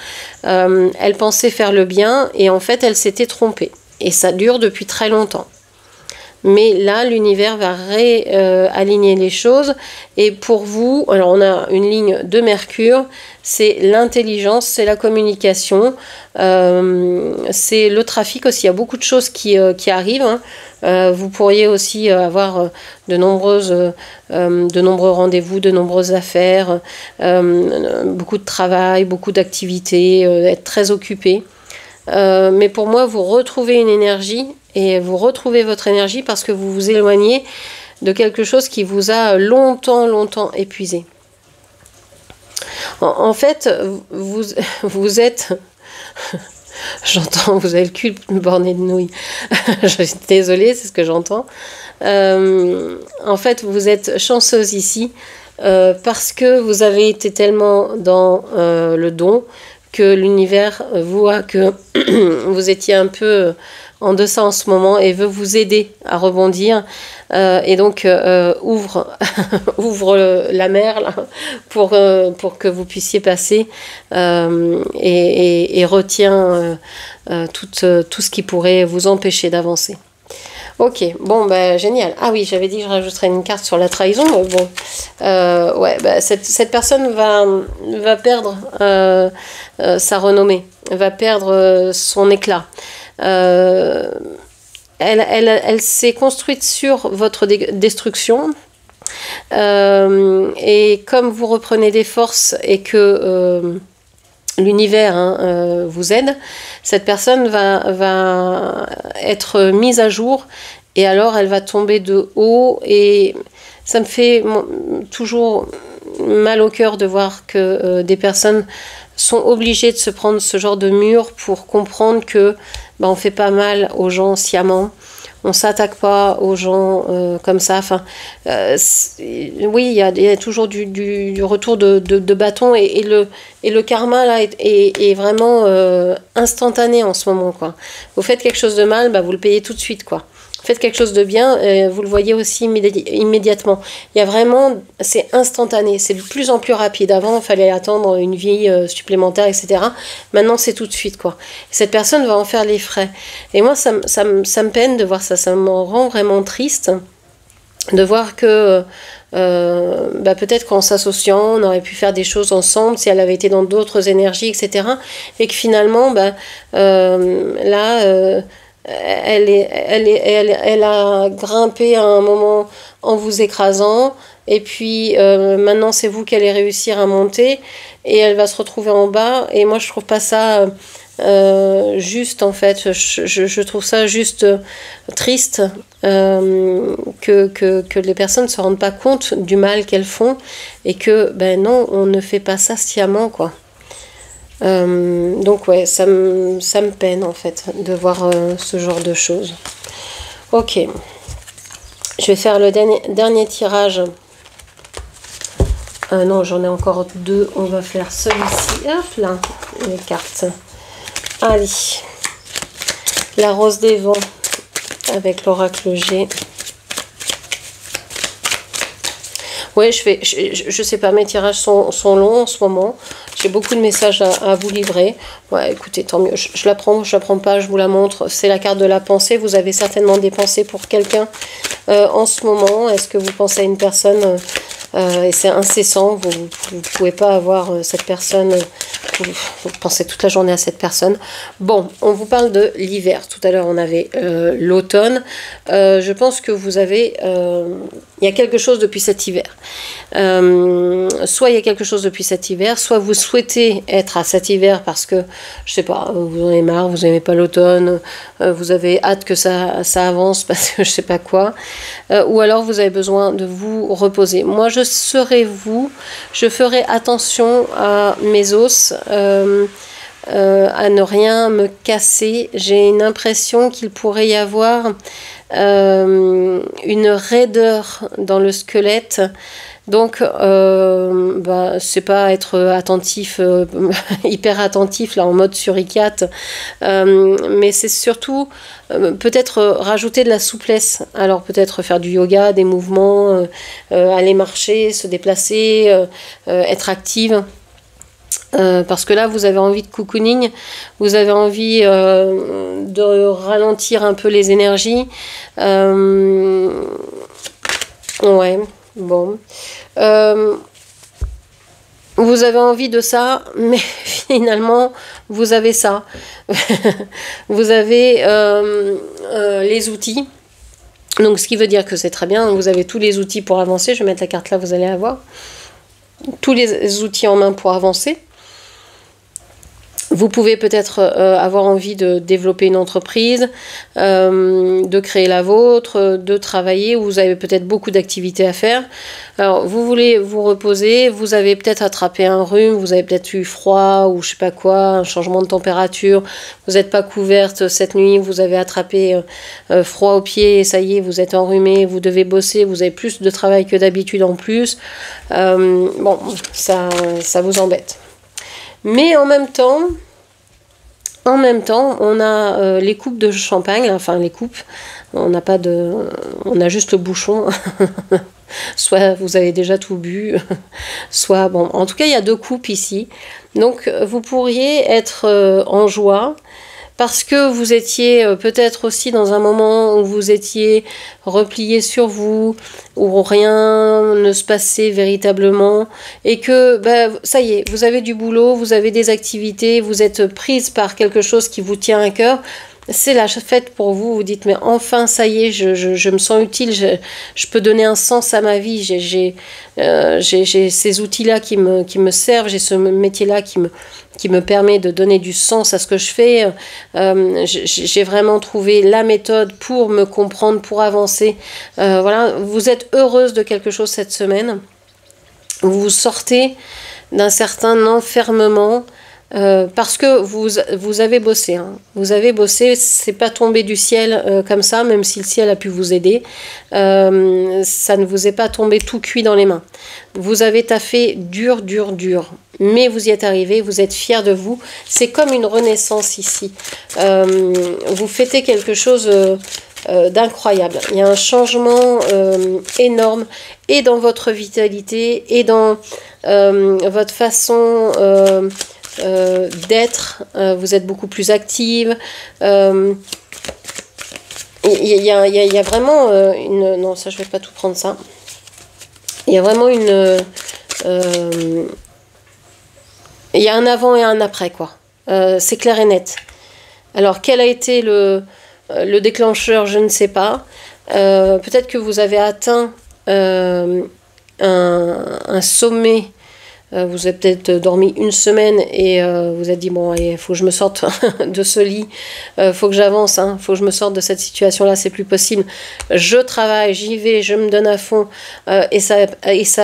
Elle pensait faire le bien et en fait, elle s'était trompée. Et ça dure depuis très longtemps. Mais là, l'univers va réaligner les choses. Et pour vous, alors on a une ligne de Mercure, c'est l'intelligence, c'est la communication, c'est le trafic aussi. Il y a beaucoup de choses qui arrivent, hein. Vous pourriez aussi avoir de nombreux rendez-vous, de nombreuses affaires, beaucoup de travail, beaucoup d'activités, être très occupé. Mais pour moi, vous retrouvez une énergie et vous retrouvez votre énergie parce que vous vous éloignez de quelque chose qui vous a longtemps épuisé. En fait, vous êtes... J'entends, vous avez le cul borné de nouilles. Je suis désolée, c'est ce que j'entends. En fait, vous êtes chanceuse ici parce que vous avez été tellement dans le don que l'univers voit que vous étiez un peu en deçà en ce moment et veut vous aider à rebondir. Et donc ouvre la mer là, pour que vous puissiez passer et retient tout ce qui pourrait vous empêcher d'avancer. Ok, bon, bah, génial. Ah oui, j'avais dit que je rajouterais une carte sur la trahison, mais bon. Ouais, bah, cette personne va perdre sa renommée, va perdre son éclat. Elle s'est construite sur votre destruction. Et comme vous reprenez des forces et que l'univers vous aide, cette personne va être mise à jour et alors elle va tomber de haut et ça me fait toujours mal au cœur de voir que des personnes sont obligées de se prendre ce genre de mur pour comprendre que on fait pas mal aux gens sciemment. On s'attaque pas aux gens comme ça. Enfin, oui, il y a toujours du retour de bâton et le karma là est vraiment instantané en ce moment, quoi. Vous faites quelque chose de mal, vous le payez tout de suite, quoi. Faites quelque chose de bien, vous le voyez aussi immédiatement. Il y a vraiment, c'est instantané, c'est de plus en plus rapide. Avant, il fallait attendre une vie supplémentaire, etc. Maintenant, c'est tout de suite, quoi. Cette personne va en faire les frais. Et moi, ça me peine de voir ça. Ça me rend vraiment triste de voir que peut-être qu'en s'associant, on aurait pu faire des choses ensemble si elle avait été dans d'autres énergies, etc. Et que finalement, là... elle a grimpé à un moment en vous écrasant, et puis maintenant c'est vous qui allez réussir à monter, et elle va se retrouver en bas, et moi je trouve pas ça juste en fait, je trouve ça juste triste que les personnes ne se rendent pas compte du mal qu'elles font, et que ben non, on ne fait pas ça sciemment quoi. Donc ouais, ça me peine en fait de voir ce genre de choses. Ok, je vais faire le dernier tirage. Non, j'en ai encore deux. On va faire celui-ci. Hop là, les cartes. Allez, la rose des vents avec l'oracle G. Ouais, je sais pas, mes tirages sont longs en ce moment. J'ai beaucoup de messages à vous livrer. Ouais, écoutez, tant mieux. Je la prends, je la prends pas, je vous la montre. C'est la carte de la pensée. Vous avez certainement des pensées pour quelqu'un en ce moment. Est-ce que vous pensez à une personne et c'est incessant, vous ne pouvez pas avoir cette personne, vous pensez toute la journée à cette personne. Bon, on vous parle de l'hiver. Tout à l'heure, on avait l'automne. Je pense que vous avez... il y a quelque chose depuis cet hiver. Soit il y a quelque chose depuis cet hiver, soit vous souhaitez être à cet hiver parce que, je sais pas, vous en avez marre, vous n'aimez pas l'automne, vous avez hâte que ça avance parce que je sais pas quoi, ou alors vous avez besoin de vous reposer. Moi, je serai vous, je ferai attention à mes os, à ne rien me casser. J'ai une impression qu'il pourrait y avoir une raideur dans le squelette. Donc, c'est pas être attentif, hyper attentif, là, en mode suricate, mais c'est surtout peut-être rajouter de la souplesse. Alors, peut-être faire du yoga, des mouvements, aller marcher, se déplacer, être active. Parce que là, vous avez envie de cocooning, vous avez envie de ralentir un peu les énergies. Ouais. Bon, vous avez envie de ça, mais finalement, vous avez ça. Vous avez les outils. Donc, ce qui veut dire que c'est très bien. Vous avez tous les outils pour avancer. Je vais mettre la carte là, vous allez avoir tous les outils en main pour avancer. Vous pouvez peut-être avoir envie de développer une entreprise, de créer la vôtre, de travailler, ou vous avez peut-être beaucoup d'activités à faire. Alors, vous voulez vous reposer, vous avez peut-être attrapé un rhume, vous avez peut-être eu froid ou je sais pas quoi, un changement de température, vous n'êtes pas couverte cette nuit, vous avez attrapé froid aux pieds, et ça y est, vous êtes enrhumé, vous devez bosser, vous avez plus de travail que d'habitude en plus. Bon, ça vous embête. Mais en même temps, on a les coupes de champagne, enfin les coupes, on n'a pas de, on a juste le bouchon. Soit vous avez déjà tout bu, soit bon. En tout cas, il y a deux coupes ici. Donc, vous pourriez être en joie. Parce que vous étiez peut-être aussi dans un moment où vous étiez replié sur vous, où rien ne se passait véritablement, et que ça y est, vous avez du boulot, vous avez des activités, vous êtes prise par quelque chose qui vous tient à cœur. C'est la fête pour vous, vous dites mais enfin ça y est, je me sens utile, je peux donner un sens à ma vie, j'ai ces outils-là qui me servent, j'ai ce métier-là qui me permet de donner du sens à ce que je fais, j'ai vraiment trouvé la méthode pour me comprendre, pour avancer. Voilà, vous êtes heureuse de quelque chose cette semaine, vous sortez d'un certain enfermement, parce que vous avez bossé, hein. Vous avez bossé, c'est pas tombé du ciel comme ça, même si le ciel a pu vous aider. Ça ne vous est pas tombé tout cuit dans les mains. Vous avez taffé dur, mais vous y êtes arrivé, vous êtes fiers de vous. C'est comme une renaissance ici. Vous fêtez quelque chose d'incroyable. Il y a un changement énorme, et dans votre vitalité, et dans votre façon d'être, vous êtes beaucoup plus active. Il y a vraiment une... Non, ça, je vais pas tout prendre ça. Il y a vraiment une... il y a un avant et un après, quoi. C'est clair et net. Alors, quel a été Le déclencheur, je ne sais pas. Peut-être que vous avez atteint un sommet. Vous avez peut-être dormi une semaine et vous avez dit bon, il faut que je me sorte de ce lit, faut que j'avance, faut que je me sorte de cette situation-là, c'est plus possible. Je travaille, j'y vais, je me donne à fond et ça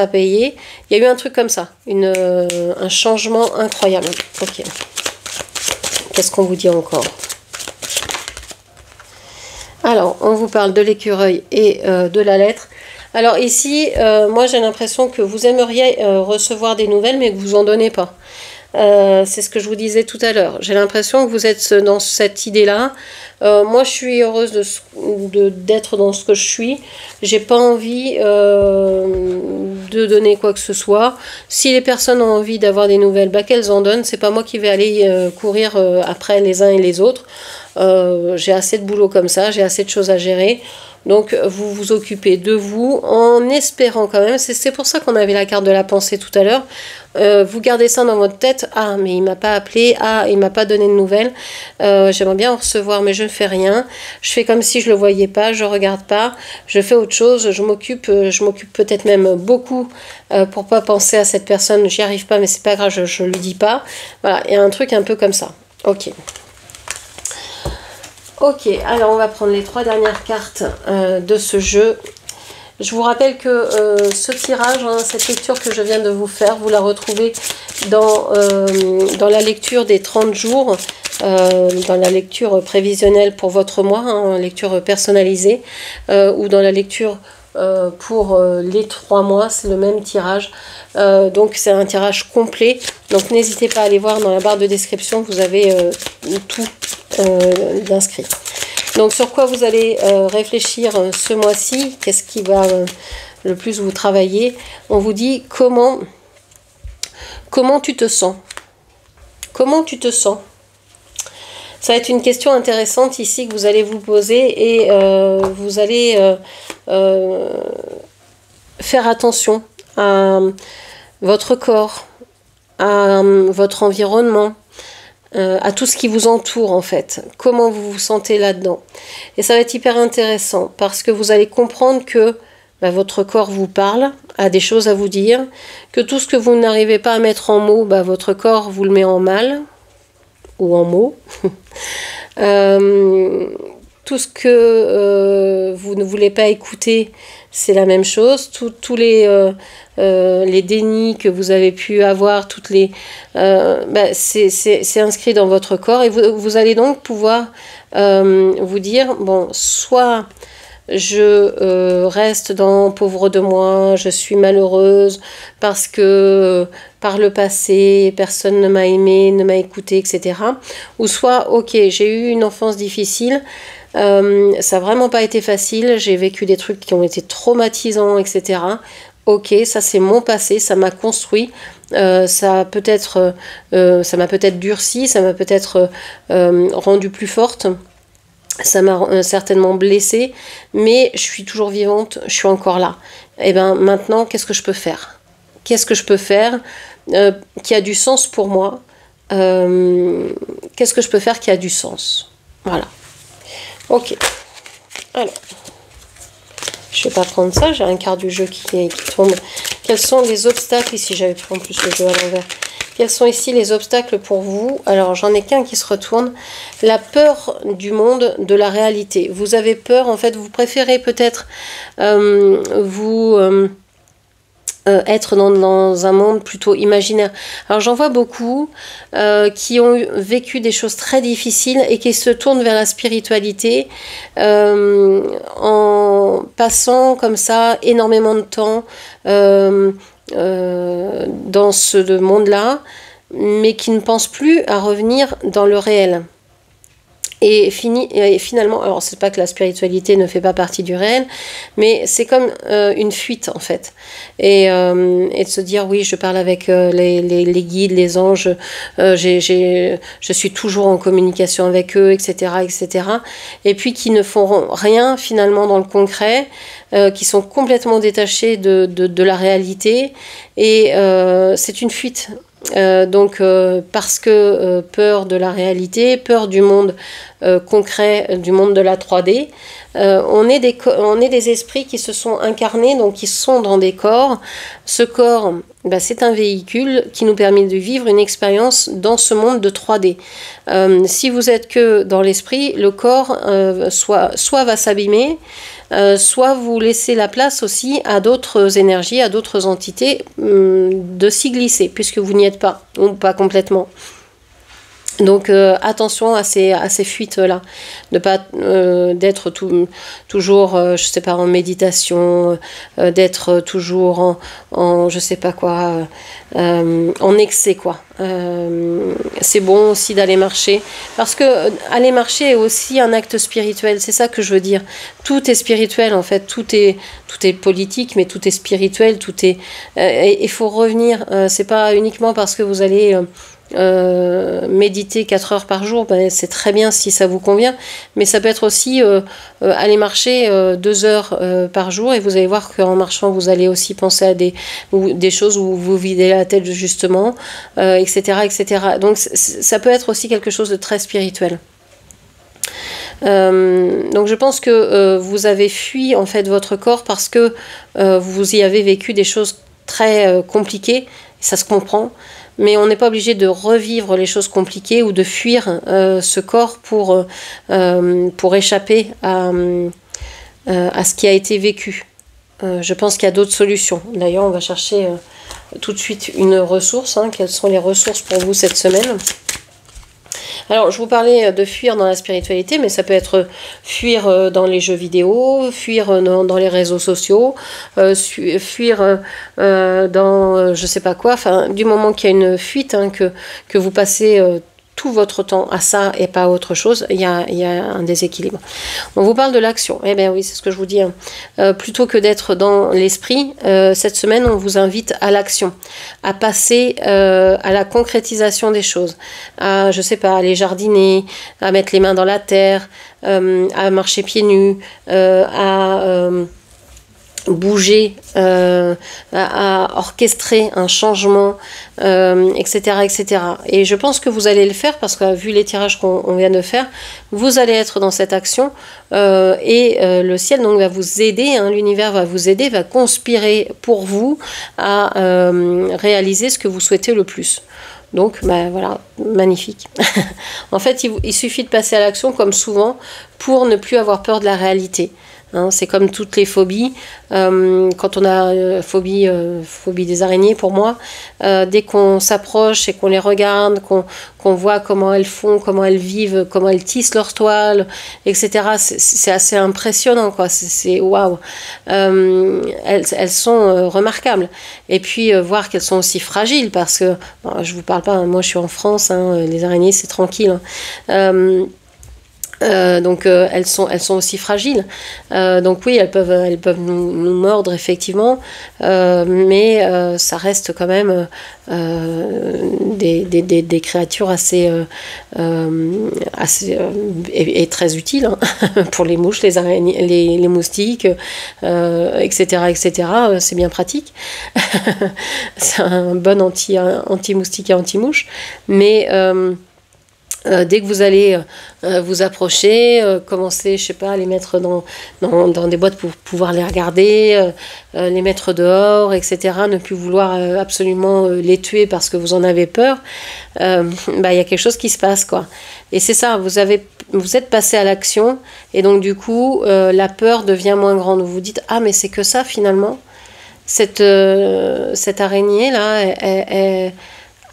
a payé. Il y a eu un truc comme ça, un changement incroyable. Ok. Qu'est-ce qu'on vous dit encore? Alors, on vous parle de l'écureuil et de la lettre. Alors ici, moi j'ai l'impression que vous aimeriez recevoir des nouvelles, mais que vous en donnez pas. C'est ce que je vous disais tout à l'heure. J'ai l'impression que vous êtes dans cette idée-là. Moi, je suis heureuse d'être dans ce que je suis. J'ai pas envie de donner quoi que ce soit. Si les personnes ont envie d'avoir des nouvelles, bah, qu'elles en donnent. C'est pas moi qui vais aller courir après les uns et les autres. J'ai assez de boulot comme ça. J'ai assez de choses à gérer. Donc vous vous occupez de vous en espérant quand même, c'est pour ça qu'on avait la carte de la pensée tout à l'heure, vous gardez ça dans votre tête, ah mais il m'a pas appelé, ah il m'a pas donné de nouvelles, j'aimerais bien en recevoir mais je ne fais rien, je fais comme si je le voyais pas, je regarde pas, je fais autre chose, je m'occupe peut-être même beaucoup pour pas penser à cette personne, j'y arrive pas mais c'est pas grave, je lui dis pas, voilà, il y a un truc un peu comme ça, ok. Ok, alors on va prendre les 3 dernières cartes de ce jeu. Je vous rappelle que ce tirage, cette lecture que je viens de vous faire, vous la retrouvez dans la lecture des 30 jours, dans la lecture prévisionnelle pour votre mois, lecture personnalisée, ou dans la lecture pour les 3 mois, c'est le même tirage. Donc c'est un tirage complet, donc n'hésitez pas à aller voir dans la barre de description, vous avez tout d'inscrit. Donc sur quoi vous allez réfléchir ce mois-ci, qu'est-ce qui va le plus vous travailler? On vous dit comment tu te sens. Comment tu te sens? Ça va être une question intéressante ici que vous allez vous poser et vous allez faire attention à votre corps, à votre environnement, à tout ce qui vous entoure en fait. Comment vous vous sentez là-dedans. Et ça va être hyper intéressant parce que vous allez comprendre que votre corps vous parle, a des choses à vous dire, que tout ce que vous n'arrivez pas à mettre en mots, votre corps vous le met en mal ou en mots. Tout ce que vous ne voulez pas écouter, c'est la même chose. Tous les dénis que vous avez pu avoir, c'est inscrit dans votre corps et vous allez donc pouvoir vous dire, bon, soit je reste dans pauvre de moi, je suis malheureuse parce que par le passé personne ne m'a aimé, ne m'a écouté, etc. Ou soit ok, j'ai eu une enfance difficile, ça n'a vraiment pas été facile, j'ai vécu des trucs qui ont été traumatisants, etc. Ok, ça c'est mon passé, ça m'a construit, ça m'a peut-être durci, ça m'a peut-être rendu plus forte. Ça m'a certainement blessée, mais je suis toujours vivante, je suis encore là. Et bien maintenant, qu'est-ce que je peux faire? Qu'est-ce que je peux faire qui a du sens pour moi? Qu'est-ce que je peux faire qui a du sens? Voilà. Ok. Alors, je ne vais pas prendre ça, j'ai un quart du jeu qui tourne. Quels sont les obstacles ici? J'avais pris en plus le jeu à l'envers. Quels sont ici les obstacles pour vous? Alors, j'en ai qu'un qui se retourne. La peur du monde, de la réalité. Vous avez peur, en fait, vous préférez peut-être être dans un monde plutôt imaginaire. Alors, j'en vois beaucoup qui ont vécu des choses très difficiles et qui se tournent vers la spiritualité en passant comme ça énormément de temps dans ce monde-là, mais qui ne pense plus à revenir dans le réel. Et finalement, alors c'est pas que la spiritualité ne fait pas partie du réel, mais c'est comme une fuite en fait. Et de se dire oui, je parle avec les guides, les anges, je suis toujours en communication avec eux, etc., etc. Et puis qui ne font rien finalement dans le concret, qui sont complètement détachés de la réalité. Et c'est une fuite. Parce que peur de la réalité, peur du monde concret, du monde de la 3D. On est des esprits qui se sont incarnés, donc qui sont dans des corps. Ce corps, c'est un véhicule qui nous permet de vivre une expérience dans ce monde de 3D. Si vous êtes que dans l'esprit, le corps soit va s'abîmer, soit vous laissez la place aussi à d'autres énergies, à d'autres entités de s'y glisser, puisque vous n'y êtes pas, ou pas complètement. Donc attention à ces fuites-là, de pas d'être toujours, je sais pas, en méditation, d'être toujours en je sais pas quoi, en excès quoi. C'est bon aussi d'aller marcher, parce que aller marcher est aussi un acte spirituel. C'est ça que je veux dire. Tout est spirituel en fait, tout est politique, mais tout est spirituel, tout est. Il faut revenir. C'est pas uniquement parce que vous allez méditer 4 heures par jour, c'est très bien si ça vous convient, mais ça peut être aussi aller marcher 2 heures par jour, et vous allez voir qu'en marchant vous allez aussi penser à des choses où vous videz la tête justement, etc., etc. Donc ça peut être aussi quelque chose de très spirituel. Donc je pense que vous avez fui en fait votre corps parce que vous y avez vécu des choses très compliquées, ça se comprend. Mais on n'est pas obligé de revivre les choses compliquées ou de fuir ce corps pour échapper à ce qui a été vécu. Je pense qu'il y a d'autres solutions. D'ailleurs, on va chercher tout de suite une ressource. Quelles sont les ressources pour vous cette semaine ? Alors, je vous parlais de fuir dans la spiritualité, mais ça peut être fuir dans les jeux vidéo, fuir dans les réseaux sociaux, fuir dans je sais pas quoi. Enfin, du moment qu'il y a une fuite, que vous passez tout votre temps à ça et pas à autre chose, il y a un déséquilibre. On vous parle de l'action. Eh bien oui, c'est ce que je vous dis. Plutôt que d'être dans l'esprit, cette semaine, on vous invite à l'action, à passer à la concrétisation des choses, à, je sais pas, aller jardiner, à mettre les mains dans la terre, à marcher pieds nus, à bouger, à orchestrer un changement, etc., etc. Et je pense que vous allez le faire parce que vu les tirages qu'on vient de faire, vous allez être dans cette action et le ciel donc va vous aider, l'univers va vous aider, va conspirer pour vous à réaliser ce que vous souhaitez le plus. Donc, voilà, magnifique. En fait, il suffit de passer à l'action comme souvent pour ne plus avoir peur de la réalité. C'est comme toutes les phobies. Quand on a phobie des araignées, pour moi, dès qu'on s'approche et qu'on les regarde, qu'on voit comment elles font, comment elles vivent, comment elles tissent leur toile, etc., c'est assez impressionnant, quoi. C'est waouh. Elles sont remarquables. Et puis, voir qu'elles sont aussi fragiles, parce que, je vous parle pas, moi je suis en France, les araignées c'est tranquille. Donc elles sont aussi fragiles. Donc oui, elles peuvent nous mordre effectivement, mais ça reste quand même des créatures assez et très utiles pour les mouches, les araignées, les moustiques, etc., etc. C'est bien pratique. C'est un bon anti-moustique et anti-mouche, mais dès que vous allez vous approcher, commencer, je sais pas, à les mettre dans des boîtes pour pouvoir les regarder, les mettre dehors, etc. Ne plus vouloir absolument les tuer parce que vous en avez peur, y a quelque chose qui se passe, quoi. Et c'est ça, vous êtes passé à l'action, et donc du coup, la peur devient moins grande. Vous vous dites, ah mais c'est que ça finalement, cette araignée-là,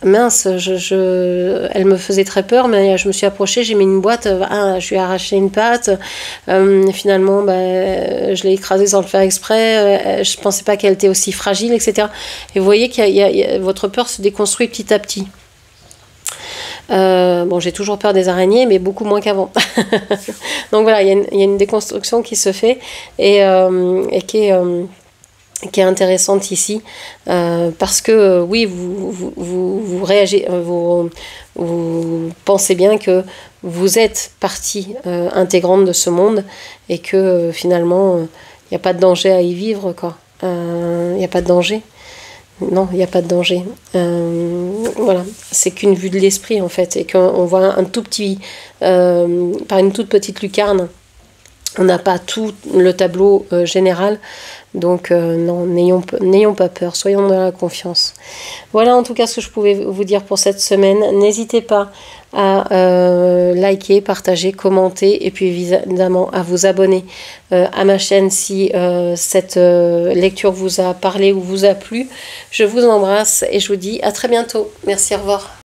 mince, elle me faisait très peur, mais je me suis approchée, j'ai mis une boîte, je lui ai arraché une patte, finalement je l'ai écrasée sans le faire exprès, je pensais pas qu'elle était aussi fragile, etc. Et vous voyez que votre peur se déconstruit petit à petit. J'ai toujours peur des araignées, mais beaucoup moins qu'avant. Donc voilà, il y a une déconstruction qui se fait et qui est intéressante ici, parce que oui, vous réagissez, vous pensez bien que vous êtes partie intégrante de ce monde et que finalement il n'y a pas de danger à y vivre, quoi. Il n'y a pas de danger. Non, il n'y a pas de danger. voilà, c'est qu'une vue de l'esprit en fait, et qu'on voit un tout petit, par une toute petite lucarne. On n'a pas tout le tableau général, donc non, n'ayons pas peur, soyons dans la confiance. Voilà en tout cas ce que je pouvais vous dire pour cette semaine. N'hésitez pas à liker, partager, commenter, et puis évidemment à vous abonner à ma chaîne si cette lecture vous a parlé ou vous a plu. Je vous embrasse et je vous dis à très bientôt. Merci, au revoir.